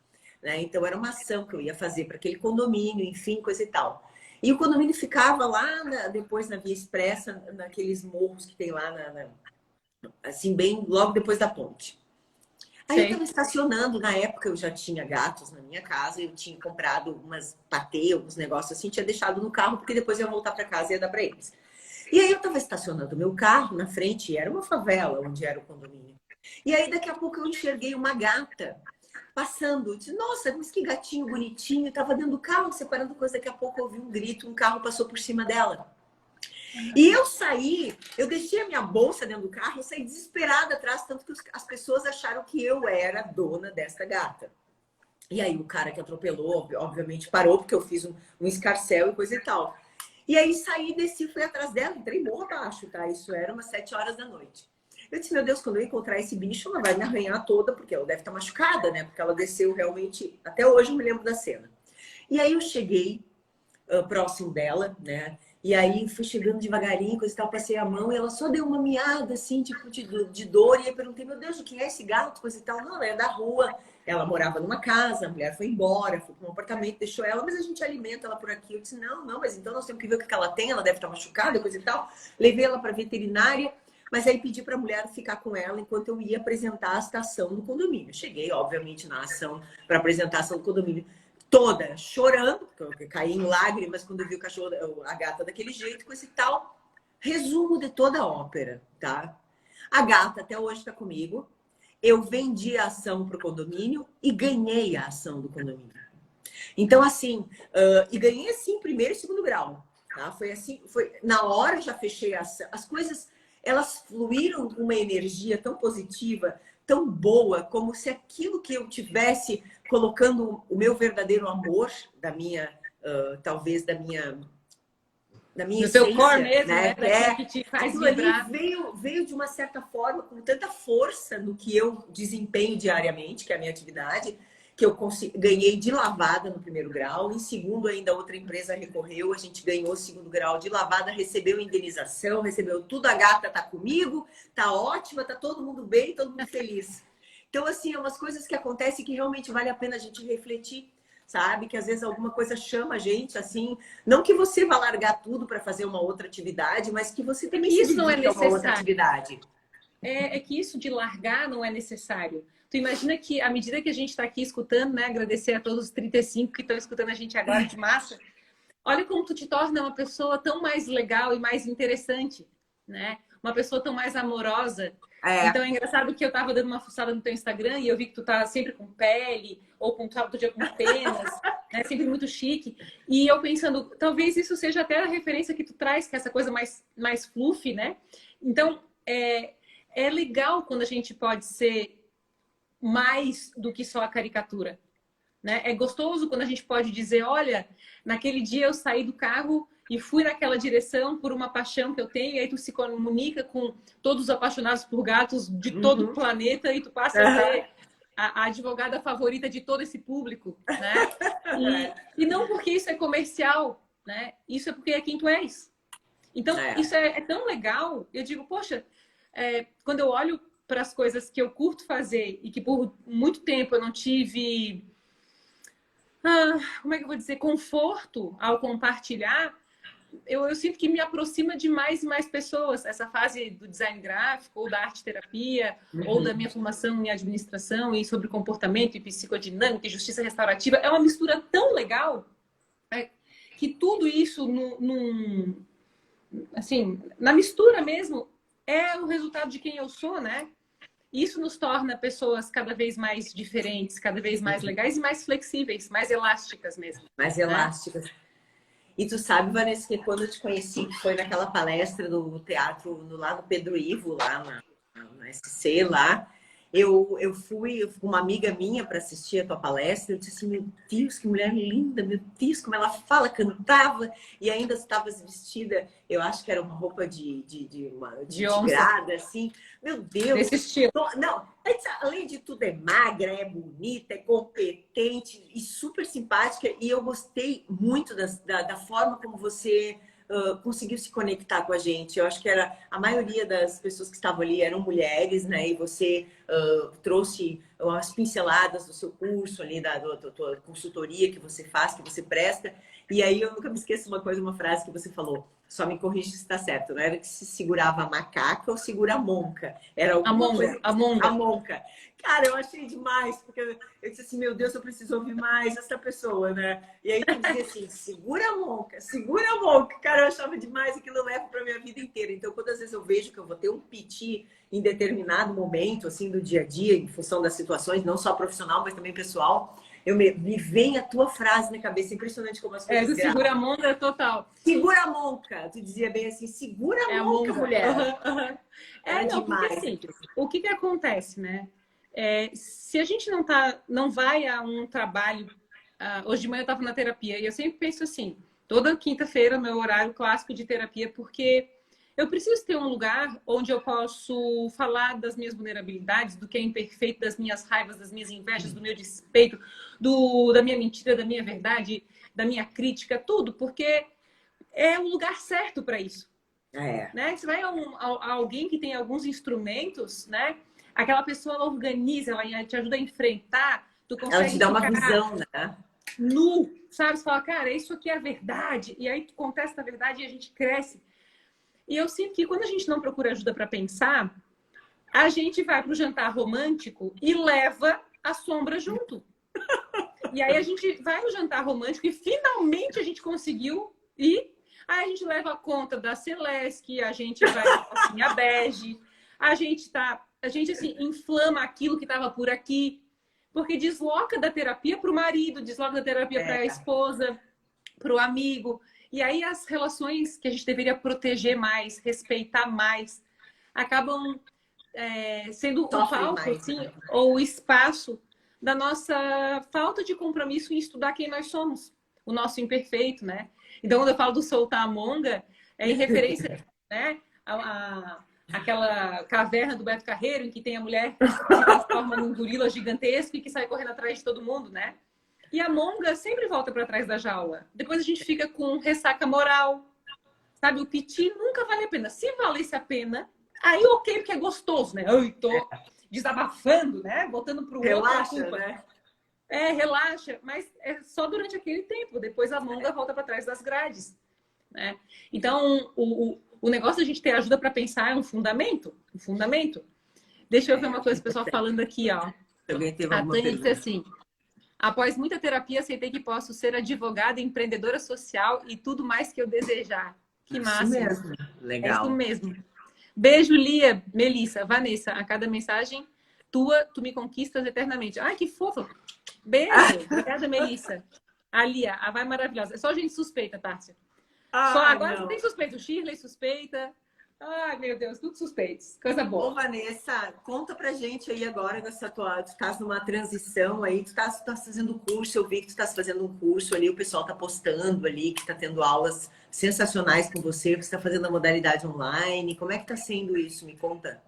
né? Então, era uma ação que eu ia fazer para aquele condomínio, enfim, coisa e tal. E o condomínio ficava lá, depois na Via Expressa, naqueles morros que tem lá, assim, bem logo depois da ponte. Aí eu estava estacionando, na época eu já tinha gatos na minha casa, eu tinha comprado umas patê, uns negócios assim, tinha deixado no carro, porque depois eu ia voltar para casa e ia dar para eles. E aí eu estava estacionando o meu carro na frente, e era uma favela onde era o condomínio. E aí daqui a pouco eu enxerguei uma gata passando. Eu disse, nossa, mas que gatinho bonitinho. Estava dentro do carro, separando coisa, daqui a pouco eu ouvi um grito, um carro passou por cima dela. E eu saí, eu deixei a minha bolsa dentro do carro, eu saí desesperada atrás, tanto que as pessoas acharam que eu era dona dessa gata. E aí o cara que atropelou, obviamente, parou, porque eu fiz um escarcéu e coisa e tal. E aí saí, desci, fui atrás dela, entrei morro abaixo, tá? Isso era umas 7 horas da noite. Eu disse, meu Deus, quando eu encontrar esse bicho, ela vai me arranhar toda, porque ela deve estar machucada, né? Porque ela desceu realmente, até hoje eu me lembro da cena. E aí eu cheguei próximo dela, né? E aí fui chegando devagarinho, coisa e tal, passei a mão e ela só deu uma miada, assim, tipo, de dor. E aí perguntei, meu Deus, de quem é esse gato? Coisa e tal. Não, é da rua. Ela morava numa casa, a mulher foi embora, foi para um apartamento, deixou ela, mas a gente alimenta ela por aqui. Eu disse, não, mas então nós temos que ver o que ela tem, ela deve estar machucada, coisa e tal. Levei ela para veterinária, mas aí pedi para a mulher ficar com ela enquanto eu ia apresentar a estação no condomínio. Cheguei, obviamente, na ação para apresentar a ação do condomínio. Toda chorando, porque eu caí em lágrimas quando eu vi o cachorro, a gata daquele jeito, com esse tal. Resumo de toda a ópera, tá? A gata até hoje está comigo. Eu vendi a ação para o condomínio e ganhei a ação do condomínio. Então, assim, e ganhei assim, primeiro e segundo grau. Tá? Foi assim, na hora já fechei a ação. As coisas, elas fluíram com uma energia tão positiva, tão boa, como se aquilo que eu tivesse colocando o meu verdadeiro amor, da minha, talvez da minha do teu core essência, mesmo, né? Daquilo que te faz Aquilo ali vibrar. veio de uma certa forma, com tanta força no que eu desempenho diariamente, que é a minha atividade, que eu ganhei de lavada no primeiro grau, em segundo ainda outra empresa recorreu, a gente ganhou o segundo grau de lavada, recebeu indenização, recebeu tudo, a gata tá comigo, tá ótima, tá todo mundo bem, todo mundo feliz. Então, assim, é umas coisas que acontecem que realmente vale a pena a gente refletir, sabe? Que às vezes alguma coisa chama a gente, assim, não que você vá largar tudo para fazer uma outra atividade, mas que você também se Isso não é dedique a uma outra necessário. atividade. É que isso de largar não é necessário. Tu imagina que, à medida que a gente está aqui escutando, né? Agradecer a todos os 35 que estão escutando a gente agora de massa. Olha como tu te torna uma pessoa tão mais legal e mais interessante, né? Uma pessoa tão mais amorosa. Então é engraçado que eu tava dando uma fuçada no teu Instagram e eu vi que tu tá sempre com pele, ou com outro dia com penas, né? Sempre muito chique. E eu pensando, talvez isso seja até a referência que tu traz, que é essa coisa mais fluffy, né? Então, é legal quando a gente pode ser mais do que só a caricatura, né? É gostoso quando a gente pode dizer, olha, naquele dia eu saí do carro e fui naquela direção por uma paixão que eu tenho, e aí tu se comunica com todos os apaixonados por gatos de todo o planeta e tu passa a ser a advogada favorita de todo esse público, né? E não porque isso é comercial, né? Isso é porque é quem tu és. Então, isso é tão legal. Eu digo, poxa, quando eu olho para as coisas que eu curto fazer e que por muito tempo eu não tive, como é que eu vou dizer, conforto ao compartilhar, eu sinto que me aproxima de mais e mais pessoas. Essa fase do design gráfico, ou da arte-terapia, ou da minha formação em administração e sobre comportamento e psicodinâmica e justiça restaurativa, é uma mistura tão legal, que tudo isso, assim, na mistura mesmo, é o resultado de quem eu sou, né? Isso nos torna pessoas cada vez mais diferentes, cada vez mais legais e mais flexíveis, mais elásticas mesmo. Mais elásticas. E tu sabe, Vanessa, que quando eu te conheci, que foi naquela palestra do teatro no lado Pedro Ivo, lá na SC, lá, eu fui com uma amiga minha para assistir a tua palestra. Eu disse assim, meu Deus, que mulher linda, meu Deus, como ela fala, cantava, e ainda estava vestida, eu acho que era uma roupa de tigrada, assim. Meu Deus! Desse estilo. Não, além de tudo, é magra, é bonita, é competente e super simpática. E eu gostei muito da forma como você conseguiu se conectar com a gente. Eu acho que a maioria das pessoas que estavam ali eram mulheres, né? E você trouxe umas pinceladas do seu curso ali, da tua consultoria que você faz, que você presta. E aí eu nunca me esqueço uma frase que você falou. Só me corrige se está certo. Não era que se segurava a macaca ou segura a monca. Era alguma coisa. A monca. Cara, eu achei demais, porque eu disse assim, meu Deus, eu preciso ouvir mais essa pessoa, né? E aí tu dizia assim, segura a monca, segura a monca. Cara, eu achava demais, aquilo eu levo pra minha vida inteira. Então, quando às vezes eu vejo que eu vou ter um piti em determinado momento, assim, do dia a dia, em função das situações, não só profissional, mas também pessoal, me vem a tua frase na cabeça, impressionante como as coisas gravam. Segura a monca total. Segura a monca, tu dizia bem assim, segura a monca, mulher. Não, porque assim, o que acontece, né? Se a gente não vai a um trabalho... hoje de manhã eu estava na terapia e eu sempre penso assim, toda quinta-feira meu horário clássico de terapia, porque Eu preciso ter um lugar onde eu posso falar das minhas vulnerabilidades, do que é imperfeito, das minhas raivas, das minhas invejas, do meu despeito, da minha mentira, da minha verdade, da minha crítica, tudo, porque é o lugar certo para isso. Né? Você vai a alguém que tem alguns instrumentos, né? Aquela pessoa, ela organiza, ela te ajuda a enfrentar, tu consegue ela te dá uma visão, né? Nu, sabe? Você fala, cara, isso aqui é a verdade. E aí tu contesta a verdade e a gente cresce. E eu sinto que quando a gente não procura ajuda para pensar, a gente vai para o jantar romântico e leva a sombra junto. E aí a gente vai no jantar romântico e finalmente a gente conseguiu ir. Aí a gente leva a conta da Celeste, a gente vai assim, a bege, a gente assim, inflama aquilo que estava por aqui, porque desloca da terapia para o marido, desloca da terapia para a esposa, para o amigo. E aí as relações que a gente deveria proteger mais, respeitar mais, acabam sendo o palco, mais, assim, né? Ou o espaço da nossa falta de compromisso em estudar quem nós somos, o nosso imperfeito, né? Então, quando eu falo do soltar a monga, é em referência, né, aquela caverna do Beto Carreiro, em que tem a mulher que se transforma num gorila gigantesco e que sai correndo atrás de todo mundo, né? E a monga sempre volta para trás da jaula. Depois a gente fica com ressaca moral. Sabe, o piti nunca vale a pena. Se valesse a pena, aí ok, porque é gostoso, né? Eu tô desabafando, né? Botando pro outro a culpa. Né? Relaxa, mas é só durante aquele tempo. Depois a monga volta para trás das grades. Né? Então, o negócio da gente ter ajuda para pensar é um fundamento. Um fundamento. Deixa eu ver uma coisa, o pessoal falando aqui, ó. A Tânia disse assim: após muita terapia, aceitei que posso ser advogada, empreendedora social e tudo mais que eu desejar. Que massa. Isso mesmo. Legal. É isso mesmo. Beijo, Lia, Melissa, Vanessa. A cada mensagem tua, tu me conquistas eternamente. Ai, que fofa. Beijo. Obrigada, Melissa. A Lia, a vai maravilhosa. É só gente suspeita, Tárcia. Só agora não tem suspeito. Shirley suspeita. Ai, meu Deus, tudo suspeitos. Coisa boa. Ô, Vanessa, conta pra gente aí agora dessa tua... Tu estás numa transição aí, tu estás fazendo curso, eu vi que tu estás fazendo um curso ali, o pessoal tá postando ali, que tá tendo aulas sensacionais com você, que você tá fazendo a modalidade online. Como é que tá sendo isso? Me conta.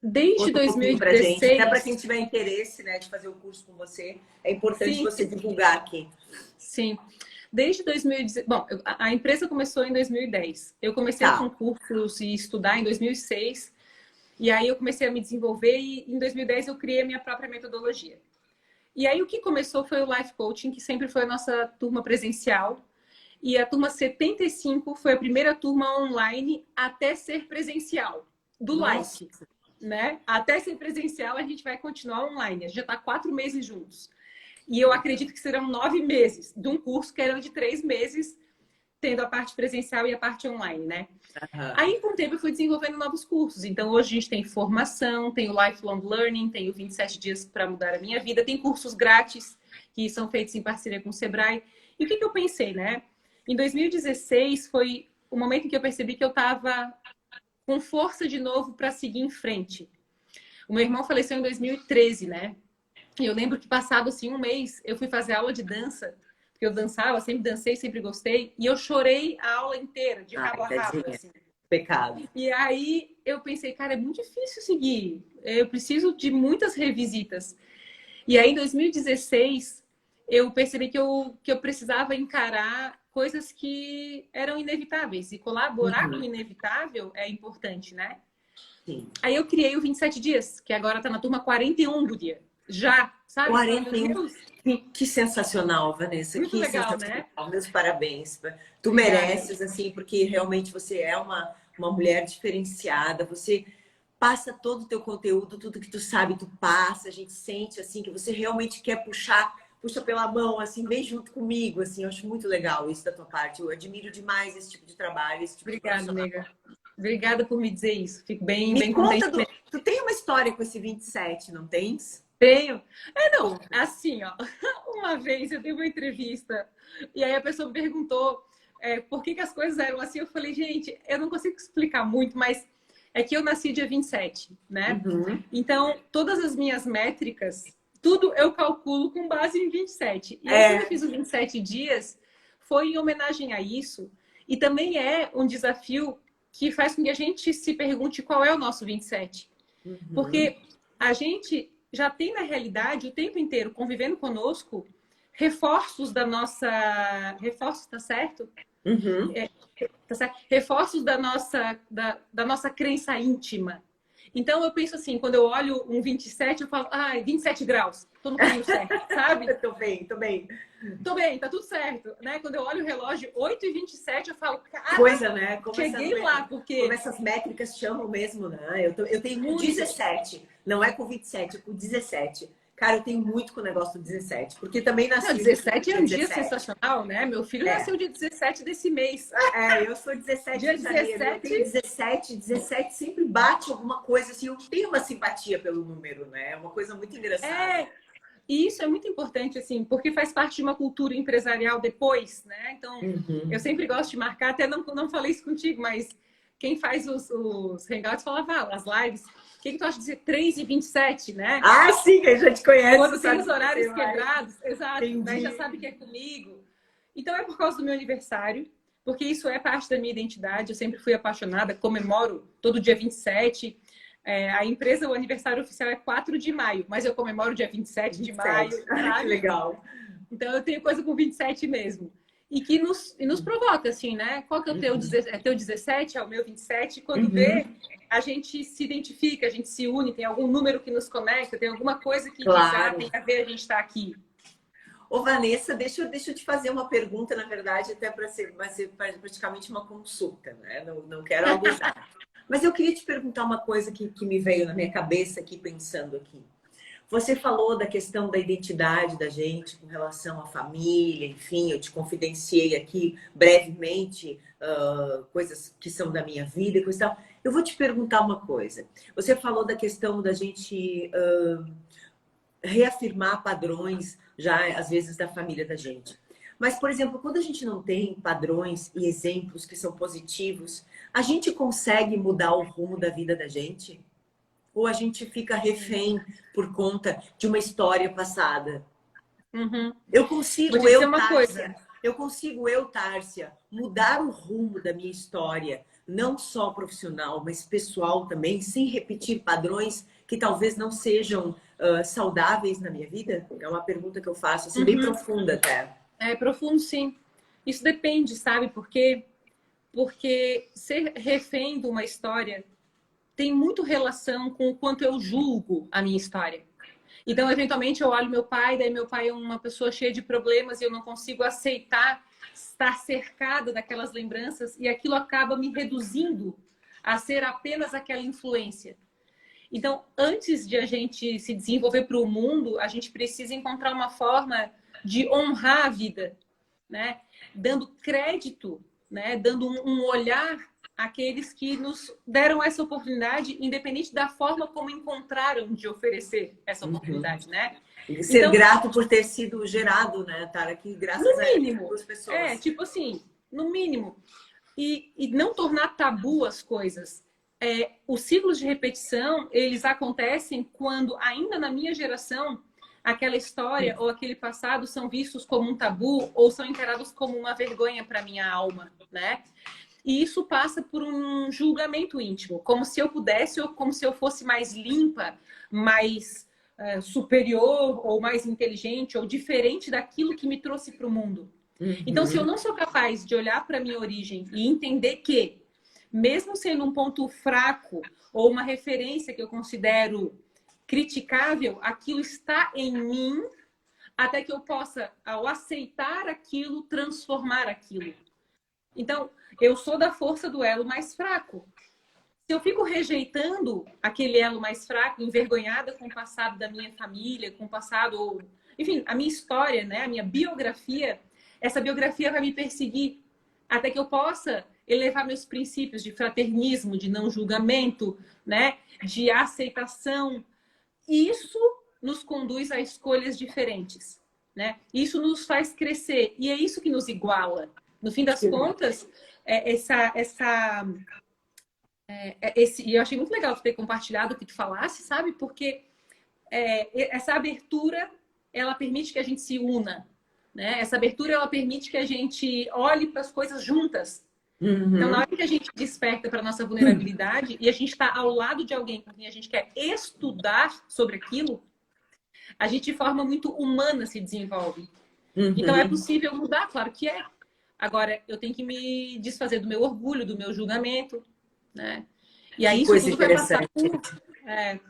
Desde 2016... Pra gente, até para quem tiver interesse, né, de fazer o curso com você, é importante você divulgar aqui. Sim. Desde 2010... Bom, a empresa começou em 2010. Eu comecei com cursos e estudar em 2006. E aí eu comecei a me desenvolver e em 2010 eu criei a minha própria metodologia. E aí o que começou foi o Life Coaching, que sempre foi a nossa turma presencial. E a turma 75 foi a primeira turma online até ser presencial, do Life. Né? Até ser presencial, a gente vai continuar online. A gente já está 4 meses juntos. E eu acredito que serão 9 meses de um curso que eram de 3 meses, tendo a parte presencial e a parte online, né? Aí, com o tempo, eu fui desenvolvendo novos cursos. Então, hoje a gente tem formação, tem o Lifelong Learning, tem o 27 dias para mudar a minha vida, tem cursos grátis que são feitos em parceria com o Sebrae. E o que eu pensei, né? Em 2016 foi o momento em que eu percebi que eu estava com força de novo para seguir em frente. O meu irmão faleceu em 2013, né? E eu lembro que passado assim um mês, eu fui fazer aula de dança, porque eu dançava, sempre dancei, sempre gostei, e eu chorei a aula inteira, de rabo a rabo, assim. Pecado. E aí eu pensei, cara, é muito difícil seguir, eu preciso de muitas revisitas. E aí em 2016, eu percebi que eu precisava encarar coisas que eram inevitáveis, e colaborar com o inevitável é importante, né? Sim. Aí eu criei o 27 dias, que agora tá na turma 41 do dia. Já, sabe? 41. Que sensacional, Vanessa. Muito que legal, sensacional. né? Meus parabéns. Tu mereces, assim, porque realmente você é uma mulher diferenciada. Você passa todo o teu conteúdo, tudo que tu sabe, tu passa. A gente sente, assim, que você realmente quer puxa pela mão, assim, vem junto comigo, assim. Eu acho muito legal isso da tua parte. Eu admiro demais esse tipo de trabalho, esse tipo Obrigada, de nega. Obrigada por me dizer isso. Fico bem conta contente. Tu tem uma história com esse 27, não tens? Tenho. Não, assim, ó. Uma vez eu dei uma entrevista e aí a pessoa me perguntou por que as coisas eram assim. Eu falei, gente, eu não consigo explicar muito, mas é que eu nasci dia 27, né? Então, todas as minhas métricas, tudo eu calculo com base em 27. E aí, quando eu fiz os 27 dias, foi em homenagem a isso. E também é um desafio que faz com que a gente se pergunte qual é o nosso 27. Porque a gente já tem, na realidade, o tempo inteiro convivendo conosco, reforços da nossa... Reforços, tá certo? Tá certo? Reforços da nossa crença íntima. Então, eu penso assim, quando eu olho um 27, eu falo, ai, 27 graus, tô no caminho certo, sabe? Tô bem, tô bem. Tô bem, tá tudo certo, né? Quando eu olho o relógio 8h27, eu falo, cara, coisa, né? cheguei lá, porque... Como essas métricas chamam mesmo, né? Eu tenho com 17, não é com 27, é com 17. Cara, eu tenho muito com o negócio do 17, porque também nasci... Não, 17 é um dia 17. sensacional, né? Meu filho nasceu dia 17 desse mês. Eu sou 17 dia de janeiro, 17... eu tenho 17 sempre bate alguma coisa, assim, eu tenho uma simpatia pelo número, né? É uma coisa muito engraçada. E isso é muito importante, assim, porque faz parte de uma cultura empresarial depois, né? Então, eu sempre gosto de marcar, até não falei isso contigo, mas quem faz os hangouts falava, as lives, o que tu acha de dizer 3h27, né? Ah, sim, que a gente conhece. Quando tem os horários quebrados, exato, Entendi. daí já sabe que é comigo. Então, é por causa do meu aniversário, porque isso é parte da minha identidade, eu sempre fui apaixonada, comemoro todo dia 27. A empresa, o aniversário oficial é 4 de maio, mas eu comemoro dia 27 de maio. Ah, que legal. Então, eu tenho coisa com 27 mesmo. E que nos provoca, assim, né? Qual que é o teu, teu 17, é o meu 27. Quando vê, a gente se identifica, a gente se une, tem algum número que nos conecta, tem alguma coisa que diz, tem a ver a gente estar aqui. Ô, Vanessa, deixa eu te fazer uma pergunta, na verdade, até vai ser praticamente uma consulta, né? Não quero abusar. Mas eu queria te perguntar uma coisa que me veio na minha cabeça aqui, pensando aqui. Você falou da questão da identidade da gente com relação à família, enfim, eu te confidenciei aqui brevemente coisas que são da minha vida e coisa e tal. Eu vou te perguntar uma coisa. Você falou da questão da gente reafirmar padrões, já às vezes da família da gente. Mas, por exemplo, quando a gente não tem padrões e exemplos que são positivos, a gente consegue mudar o rumo da vida da gente? Ou a gente fica refém por conta de uma história passada? Eu consigo, Tárcia, mudar o rumo da minha história, não só profissional, mas pessoal também, sem repetir padrões que talvez não sejam saudáveis na minha vida? É uma pergunta que eu faço, assim, bem profunda até. É profundo, sim. Isso depende, sabe? Porque ser refém de uma história tem muito relação com o quanto eu julgo a minha história. Então, eventualmente, eu olho meu pai, daí meu pai é uma pessoa cheia de problemas e eu não consigo aceitar estar cercada daquelas lembranças e aquilo acaba me reduzindo a ser apenas aquela influência. Então, antes de a gente se desenvolver para o mundo, a gente precisa encontrar uma forma de honrar a vida, né? Dando crédito, né? Dando um olhar àqueles que nos deram essa oportunidade, independente da forma como encontraram de oferecer essa oportunidade, né? E ser grato por ter sido gerado, né, Tara? Que graças a duas pessoas. Tipo assim, no mínimo. E não tornar tabu as coisas. Os ciclos de repetição, eles acontecem quando, ainda na minha geração, aquela história ou aquele passado são vistos como um tabu ou são encarados como uma vergonha para minha alma, né? E isso passa por um julgamento íntimo, como se eu pudesse ou como se eu fosse mais limpa, mais superior ou mais inteligente ou diferente daquilo que me trouxe para o mundo. Então, se eu não sou capaz de olhar para a minha origem e entender que, mesmo sendo um ponto fraco ou uma referência que eu considero criticável, aquilo está em mim até que eu possa, ao aceitar aquilo, transformar aquilo. Então, eu sou da força do elo mais fraco. Se eu fico rejeitando aquele elo mais fraco, envergonhada com o passado da minha família, com o passado, enfim, a minha história, né, a minha biografia, essa biografia vai me perseguir até que eu possa elevar meus princípios de fraternismo, de não julgamento, né, de aceitação. Isso nos conduz a escolhas diferentes, né? Isso nos faz crescer e é isso que nos iguala. No fim das contas, e eu achei muito legal tu ter compartilhado o que tu falasse, sabe? Porque essa abertura, ela permite que a gente se una, né? Essa abertura, ela permite que a gente olhe para as coisas juntas, Então, na Uhum. hora que a gente desperta para nossa vulnerabilidade e a gente está ao lado de alguém com quem a gente quer estudar sobre aquilo, a gente de forma muito humana se desenvolve. Então, é Uhum. possível mudar? Claro que é. Agora, eu tenho que me desfazer do meu orgulho, do meu julgamento, né? E Que aí, isso coisa tudo vai passar interessante. por... É,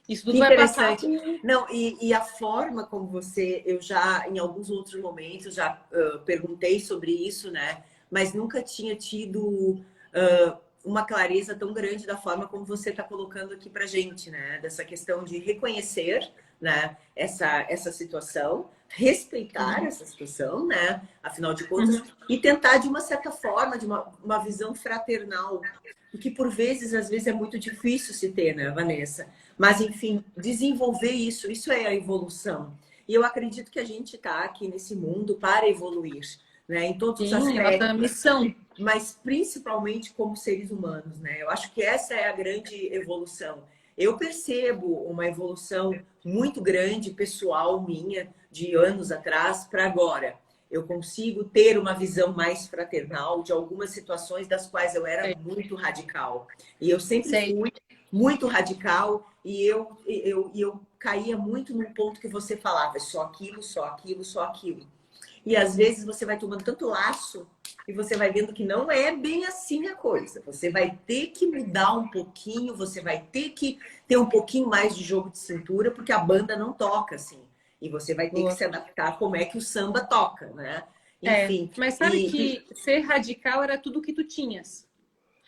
isso Que tudo vai passar interessante. por... Não, e a forma como você, eu já, em alguns outros momentos, já perguntei sobre isso, né? Mas nunca tinha tido uma clareza tão grande da forma como você está colocando aqui para gente, né? Dessa questão de reconhecer, né? Essa situação, respeitar essa situação, né? Afinal de contas, Uhum. e tentar, de uma certa forma, de uma visão fraternal, o que por vezes, às vezes, é muito difícil se ter, né, Vanessa? Mas, enfim, desenvolver isso é a evolução. E eu acredito que a gente está aqui nesse mundo para evoluir, né? Em todos os Sim, é nossa aspectos, missão. mas principalmente como seres humanos, né? Eu acho que essa é a grande evolução. Eu percebo uma evolução muito grande, pessoal minha, de anos atrás para agora. Eu consigo ter uma visão mais fraternal de algumas situações das quais eu era Sei, muito radical. E eu sempre sei. fui muito radical e eu caía muito num ponto que você falava, só aquilo, só aquilo, só aquilo. E às vezes você vai tomando tanto laço e você vai vendo que não é bem assim a coisa. Você vai ter que mudar um pouquinho, você vai ter que ter um pouquinho mais de jogo de cintura, porque a banda não toca assim. E você vai ter que Boa. se adaptar a como é que o samba toca, né? É, Enfim, mas sabe e que ser radical era tudo que tu tinhas.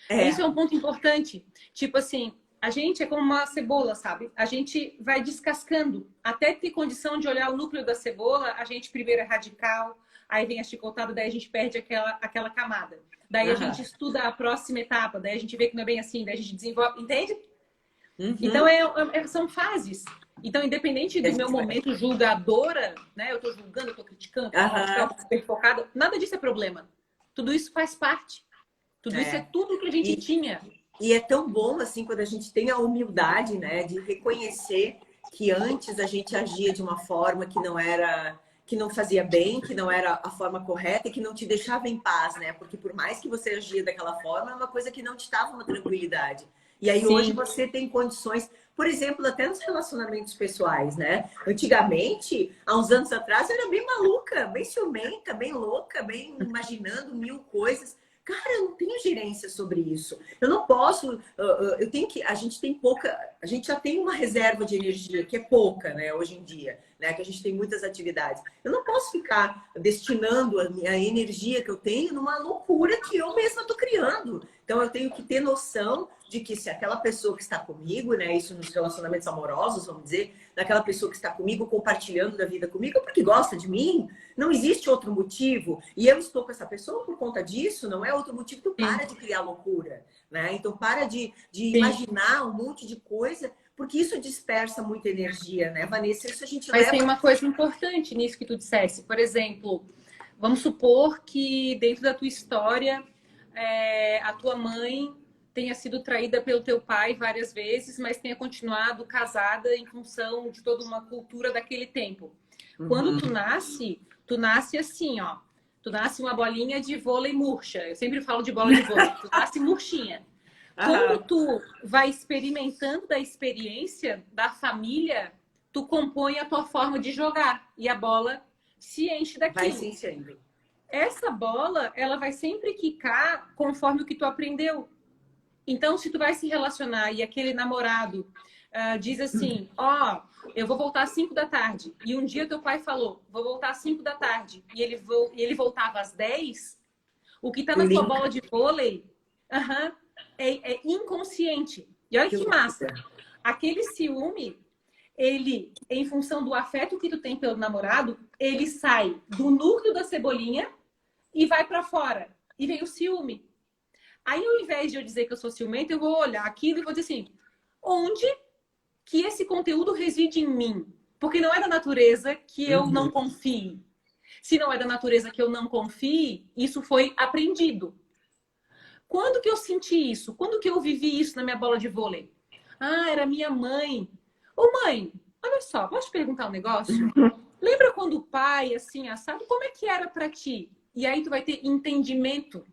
Isso é é, um ponto importante. Tipo assim, a gente é como uma cebola, sabe? A gente vai descascando. Até ter condição de olhar o núcleo da cebola, a gente primeiro é radical, aí vem a chicotada, daí a gente perde aquela camada. Daí a gente aham, estuda a próxima etapa, daí a gente vê que não é bem assim, daí a gente desenvolve, entende? Então, uhum, são fases. Então, independente e a do meu gente vai. momento julgadora, né? Eu tô julgando, eu tô criticando, eu tô radical, Aham, tô super focada, nada disso é problema. Tudo isso faz parte. Tudo isso é é. tudo que a gente E, tinha. e é tão bom assim quando a gente tem a humildade, né, de reconhecer que antes a gente agia de uma forma que não era, que não fazia bem, que não era a forma correta e que não te deixava em paz, né? Porque por mais que você agia daquela forma, é uma coisa que não te dava uma tranquilidade. E aí hoje Sim, você tem condições, por exemplo, até nos relacionamentos pessoais, né? Antigamente, há uns anos atrás, eu era bem maluca, bem ciumenta, bem louca, bem imaginando mil coisas. Cara, eu não tenho gerência sobre isso. Eu não posso. Eu tenho que. A gente tem pouca. A gente já tem uma reserva de energia que é pouca, né? Hoje em dia, né? Que a gente tem muitas atividades. Eu não posso ficar destinando a minha energia que eu tenho numa loucura que eu mesma estou criando. Então eu tenho que ter noção de que se aquela pessoa que está comigo, né? Isso nos relacionamentos amorosos, vamos dizer, daquela pessoa que está comigo, compartilhando da vida comigo, é porque gosta de mim, não existe outro motivo. E eu estou com essa pessoa por conta disso, não é outro motivo. Tu sim, para de criar loucura, né? Então para de sim. imaginar um monte de coisa, porque isso dispersa muita energia, né, Vanessa? Isso a gente Mas tem leva. uma coisa importante nisso que tu dissesse. Por exemplo, vamos supor que dentro da tua história, a tua mãe tenha sido traída pelo teu pai várias vezes, mas tenha continuado casada em função de toda uma cultura daquele tempo. Quando Uhum. tu nasce assim, ó. Tu nasce uma bolinha de vôlei murcha. Eu sempre falo de bola de vôlei. Tu nasce murchinha. Como Aham. tu vai experimentando da experiência da família, tu compõe a tua forma de jogar e a bola se enche Vai se daquilo. enchendo. Essa bola, ela vai sempre quicar conforme o que tu aprendeu. Então, se tu vai se relacionar e aquele namorado diz assim, ó, eu vou voltar às 5 da tarde. E um dia teu pai falou, vou voltar às 5 da tarde. E ele voltava às 10. O que tá O na tua link, bola de vôlei, aham, é inconsciente. E olha que que massa. loucura. Aquele ciúme, ele, em função do afeto que tu tem pelo namorado, ele sai do núcleo da cebolinha e vai para fora. E vem o ciúme. Aí, ao invés de eu dizer que eu sou ciumenta, eu vou olhar aquilo e vou dizer assim: onde que esse conteúdo reside em mim? Porque não é da natureza que eu não Uhum. confie. Se não é da natureza que eu não confie, isso foi aprendido. Quando que eu senti isso? Quando que eu vivi isso na minha bola de vôlei? Ah, era minha mãe. Ô mãe, olha só, posso te perguntar um negócio? Lembra quando o pai, assim, assado, como é que era para ti? E aí tu vai ter entendimento.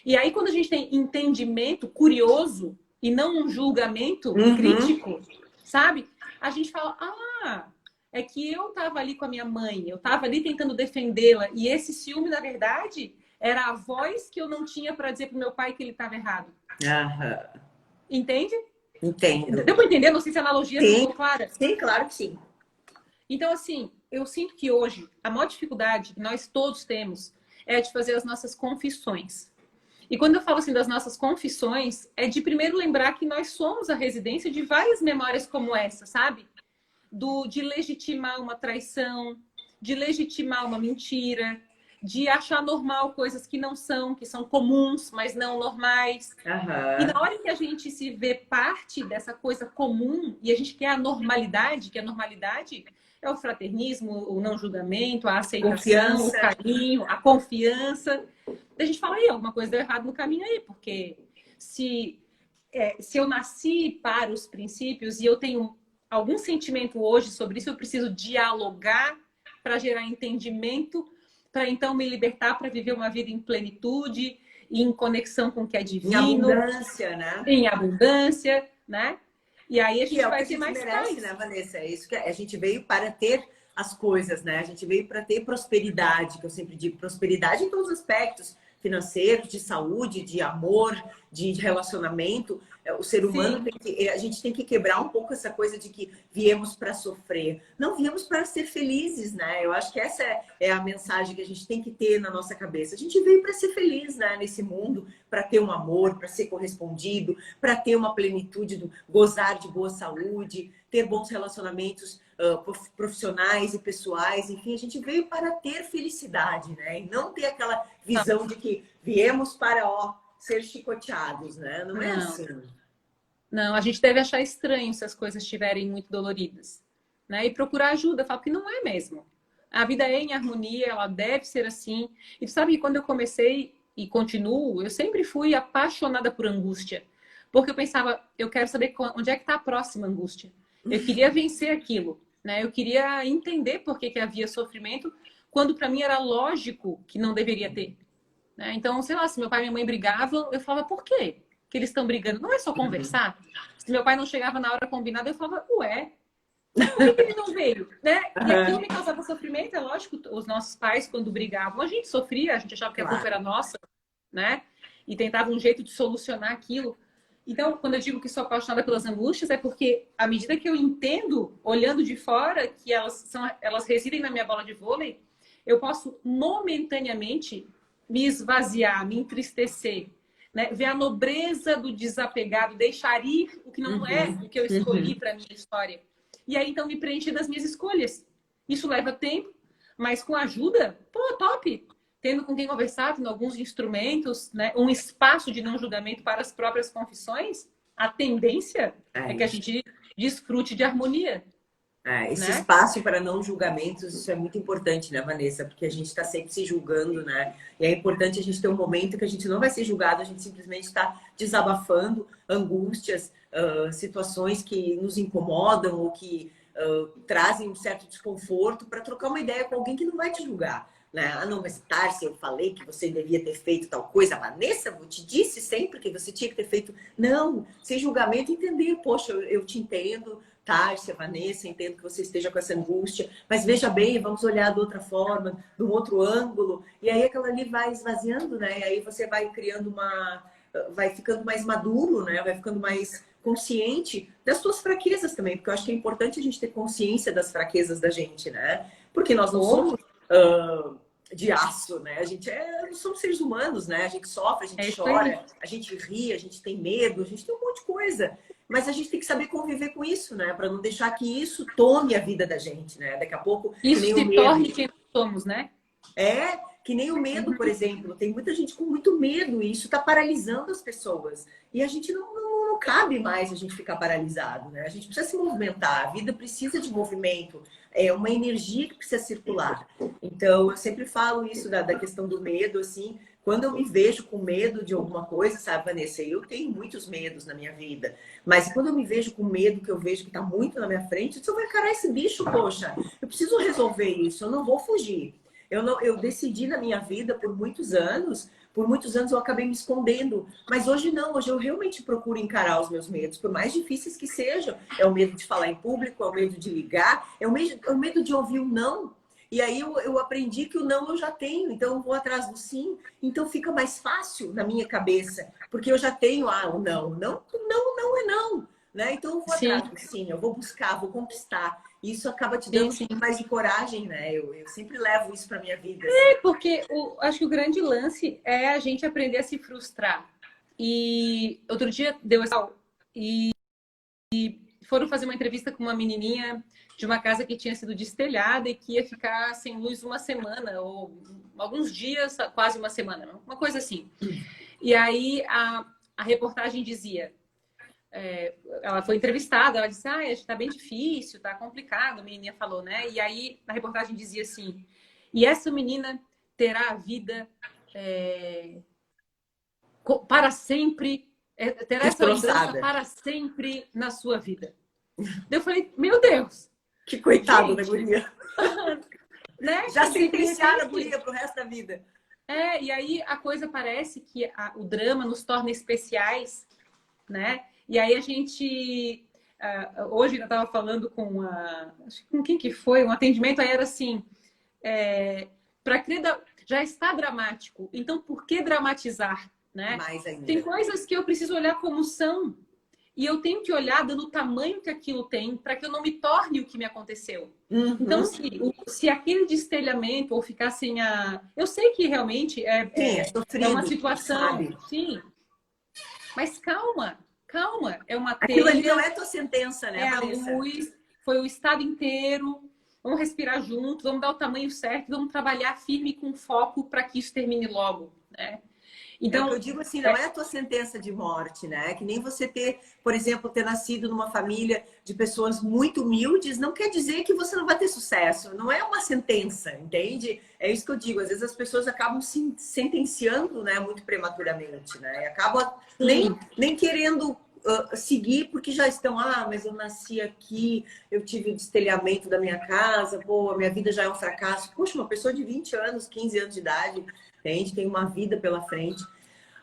E aí, quando a gente tem entendimento curioso e não um julgamento crítico, sabe? A gente fala, ah, é que eu estava ali com a minha mãe, eu estava ali tentando defendê-la, e esse ciúme, na verdade, era a voz que eu não tinha para dizer para o meu pai que ele estava errado. Aham. Entende? Entendo. Deu para entender? Não sei se a analogia ficou clara. Sim, claro que sim. Então, assim, eu sinto que hoje a maior dificuldade que nós todos temos é de fazer as nossas confissões. E quando eu falo assim das nossas confissões, é de primeiro lembrar que nós somos a residência de várias memórias como essa, sabe? De legitimar uma traição, de legitimar uma mentira, de achar normal coisas que não são, que são comuns, mas não normais. E na hora que a gente se vê parte dessa coisa comum e a gente quer a normalidade, que a normalidade é o fraternismo, o não julgamento, a aceitação, o carinho, a confiança. A gente fala, aí, alguma coisa deu errado no caminho aí, porque se eu nasci para os princípios e eu tenho algum sentimento hoje sobre isso, eu preciso dialogar para gerar entendimento, para então me libertar, para viver uma vida em plenitude, em conexão com o que é divino. Em abundância, né? Em abundância, né? E aí a gente vai ter mais paz, né, Vanessa? É isso que a gente veio para ter as coisas, né? A gente veio para ter prosperidade, que eu sempre digo, prosperidade em todos os aspectos, financeiros, de saúde, de amor, de relacionamento. O ser humano a gente tem que quebrar um pouco essa coisa de que viemos para sofrer. Não viemos para ser felizes, né? Eu acho que essa é a mensagem que a gente tem que ter na nossa cabeça. A gente veio para ser feliz, né? Nesse mundo, para ter um amor, para ser correspondido, para ter uma plenitude, gozar de boa saúde, ter bons relacionamentos profissionais e pessoais. Enfim, a gente veio para ter felicidade, né? E não ter aquela visão de que viemos para, ser chicoteados, né? Não é assim. Não, a gente deve achar estranho se as coisas estiverem muito doloridas, né? E procurar ajuda, falar que não é mesmo. A vida é em harmonia, ela deve ser assim. E tu sabe que quando eu comecei e continuo, eu sempre fui apaixonada por angústia. Porque eu pensava, eu quero saber onde é que está a próxima angústia. Eu queria vencer aquilo, né? Eu queria entender por que havia sofrimento, quando para mim era lógico que não deveria ter. Né? Então, sei lá, se meu pai e minha mãe brigavam, eu falava, por quê que eles estão brigando? Não é só conversar? Se meu pai não chegava na hora combinada, eu falava, ué, por que ele não veio? Né? E aquilo me causava sofrimento, é lógico, os nossos pais, quando brigavam, a gente sofria, a gente achava que a culpa era nossa, né? E tentava um jeito de solucionar aquilo. Então, quando eu digo que sou apaixonada pelas angústias, é porque, à medida que eu entendo, olhando de fora, que elas residem na minha bola de vôlei, eu posso momentaneamente me esvaziar, me entristecer, né? Ver a nobreza do desapegado, deixar ir o que não é o que eu escolhi para a minha história. E aí, então, me preencher das minhas escolhas. Isso leva tempo, mas com ajuda, top! Tendo com quem conversar, tendo alguns instrumentos, né? Um espaço de não julgamento para as próprias confissões, a tendência é que a gente desfrute de harmonia. Esse espaço para não julgamentos, isso é muito importante, né, Vanessa? Porque a gente está sempre se julgando, né? E é importante a gente ter um momento que a gente não vai ser julgado, a gente simplesmente está desabafando angústias, situações que nos incomodam ou que trazem um certo desconforto para trocar uma ideia com alguém que não vai te julgar. Né? Ah, não, mas Tárcia, eu falei que você devia ter feito tal coisa. Vanessa, eu te disse sempre que você tinha que ter feito. Não, sem julgamento, entender. Poxa, eu te entendo, Tárcia, Vanessa, entendo que você esteja com essa angústia, mas veja bem, vamos olhar de outra forma, de um outro ângulo, e aí aquela ali vai esvaziando, né? E aí você vai criando vai ficando mais maduro, né? Vai ficando mais consciente das suas fraquezas também, porque eu acho que é importante a gente ter consciência das fraquezas da gente, né? Porque nós não somos de aço, né? A gente nós somos seres humanos, né? A gente sofre, a gente chora, a gente ri, a gente tem medo, a gente tem um monte de coisa. Mas a gente tem que saber conviver com isso, né? Para não deixar que isso tome a vida da gente, né? Daqui a pouco... Isso se torne quem somos, né? Que nem o medo, por exemplo. Tem muita gente com muito medo e isso está paralisando as pessoas. E a gente não cabe mais a gente ficar paralisado, né? A gente precisa se movimentar. A vida precisa de movimento. É uma energia que precisa circular. Então, eu sempre falo isso da questão do medo, assim... Quando eu me vejo com medo de alguma coisa, sabe, Vanessa? Eu tenho muitos medos na minha vida. Mas quando eu me vejo com medo, que eu vejo que está muito na minha frente, eu vou encarar esse bicho, poxa. Eu preciso resolver isso, eu não vou fugir. Eu decidi na minha vida por muitos anos eu acabei me escondendo. Mas hoje não, hoje eu realmente procuro encarar os meus medos, por mais difíceis que sejam. É o medo de falar em público, é o medo de ligar, é o medo de ouvir um não. E aí eu aprendi que o não eu já tenho, então eu vou atrás do sim. Então fica mais fácil na minha cabeça, porque eu já tenho o não. Não, não é não. Né? Então eu vou atrás do sim, eu vou buscar, vou conquistar. E isso acaba te dando mais de coragem, né? Eu sempre levo isso para minha vida. Assim. Porque acho que o grande lance é a gente aprender a se frustrar. E outro dia deu essa... E foram fazer uma entrevista com uma menininha de uma casa que tinha sido destelhada e que ia ficar sem luz uma semana, ou alguns dias, quase uma semana, uma coisa assim. E aí a reportagem dizia... ela foi entrevistada, ela disse, está bem difícil, tá complicado, a menininha falou, né? E aí a reportagem dizia assim, e essa menina terá a vida para sempre, terá essa lembrança para sempre na sua vida. Eu falei, meu Deus! Que coitado da guria! Né? Já sentenciaram a guria pro resto da vida. E aí a coisa parece que o drama nos torna especiais, né? E aí a gente... hoje eu estava falando com quem que foi? Um atendimento, aí era assim... já está dramático, então por que dramatizar? Né? Mais ainda. Tem coisas que eu preciso olhar como são. E eu tenho que olhar dando o tamanho que aquilo tem para que eu não me torne o que me aconteceu. Então, se aquele destelhamento ou ficar sem a... Eu sei que realmente sofrido, é uma situação... sabe? Sim. Mas calma. É uma telha. Aquilo ali não é tua sentença, né, Vanessa? A luz, foi o estado inteiro. Vamos respirar juntos, vamos dar o tamanho certo, vamos trabalhar firme com foco para que isso termine logo, né? Então, eu digo assim, não é a tua sentença de morte, né? Que nem você por exemplo, ter nascido numa família de pessoas muito humildes, não quer dizer que você não vai ter sucesso. Não é uma sentença, entende? É isso que eu digo. Às vezes as pessoas acabam se sentenciando, né, muito prematuramente, né? E acabam nem querendo seguir porque já estão, mas eu nasci aqui, eu tive o destelhamento da minha casa, a minha vida já é um fracasso. Poxa, uma pessoa de 20 anos, 15 anos de idade, entende? Tem uma vida pela frente.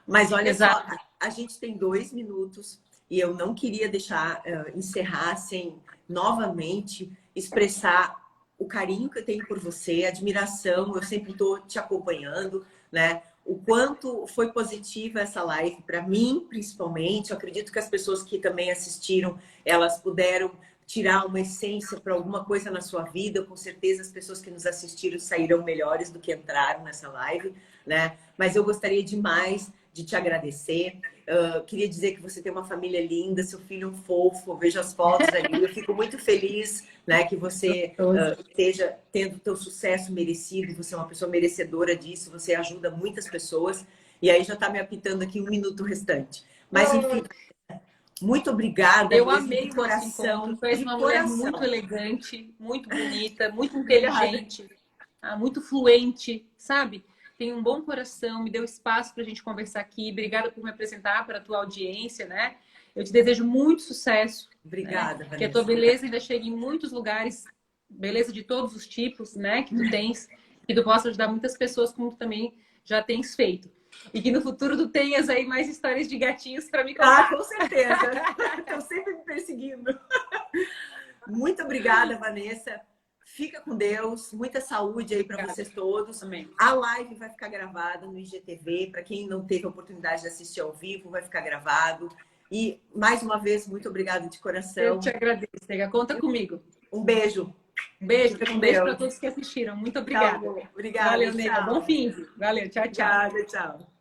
Mas olha só, a gente tem 2 minutos e eu não queria deixar encerrar sem novamente expressar o carinho que eu tenho por você, a admiração, eu sempre estou te acompanhando, né? O quanto foi positiva essa live para mim, principalmente. Eu acredito que as pessoas que também assistiram, elas puderam tirar uma essência para alguma coisa na sua vida. Com certeza as pessoas que nos assistiram saíram melhores do que entraram nessa live, né? Mas eu gostaria demais de te agradecer. Queria dizer que você tem uma família linda, seu filho um fofo, eu vejo as fotos ali, eu fico muito feliz, né, que você esteja tendo o teu sucesso merecido, você é uma pessoa merecedora disso, você ajuda muitas pessoas, e aí já está me apitando aqui 1 minuto restante. Mas, enfim, muito obrigada. Eu amei o nosso encontro, tu és uma mulher muito elegante, muito bonita, muito inteligente, muito fluente, sabe? Tem um bom coração, me deu espaço para a gente conversar aqui. Obrigada por me apresentar para a tua audiência, né? Eu te desejo muito sucesso. Obrigada, né? Que a tua beleza ainda chegue em muitos lugares, beleza de todos os tipos, né? Que tu tens, que tu possa ajudar muitas pessoas como tu também já tens feito. E que no futuro tu tenhas aí mais histórias de gatinhos para me contar. Com certeza. Estão sempre me perseguindo. Muito obrigada, Vanessa. Fica com Deus, muita saúde aí para vocês todos. Amém. A live vai ficar gravada no IGTV. Para quem não teve a oportunidade de assistir ao vivo, vai ficar gravado. E, mais uma vez, muito obrigada de coração. Eu te agradeço, Nega. Conta comigo. Um beijo. Um beijo para todos que assistiram. Muito obrigada. Tá bom. Obrigada. Valeu, Nega. Bom fim. Valeu. Tchau, tchau. Obrigada, tchau.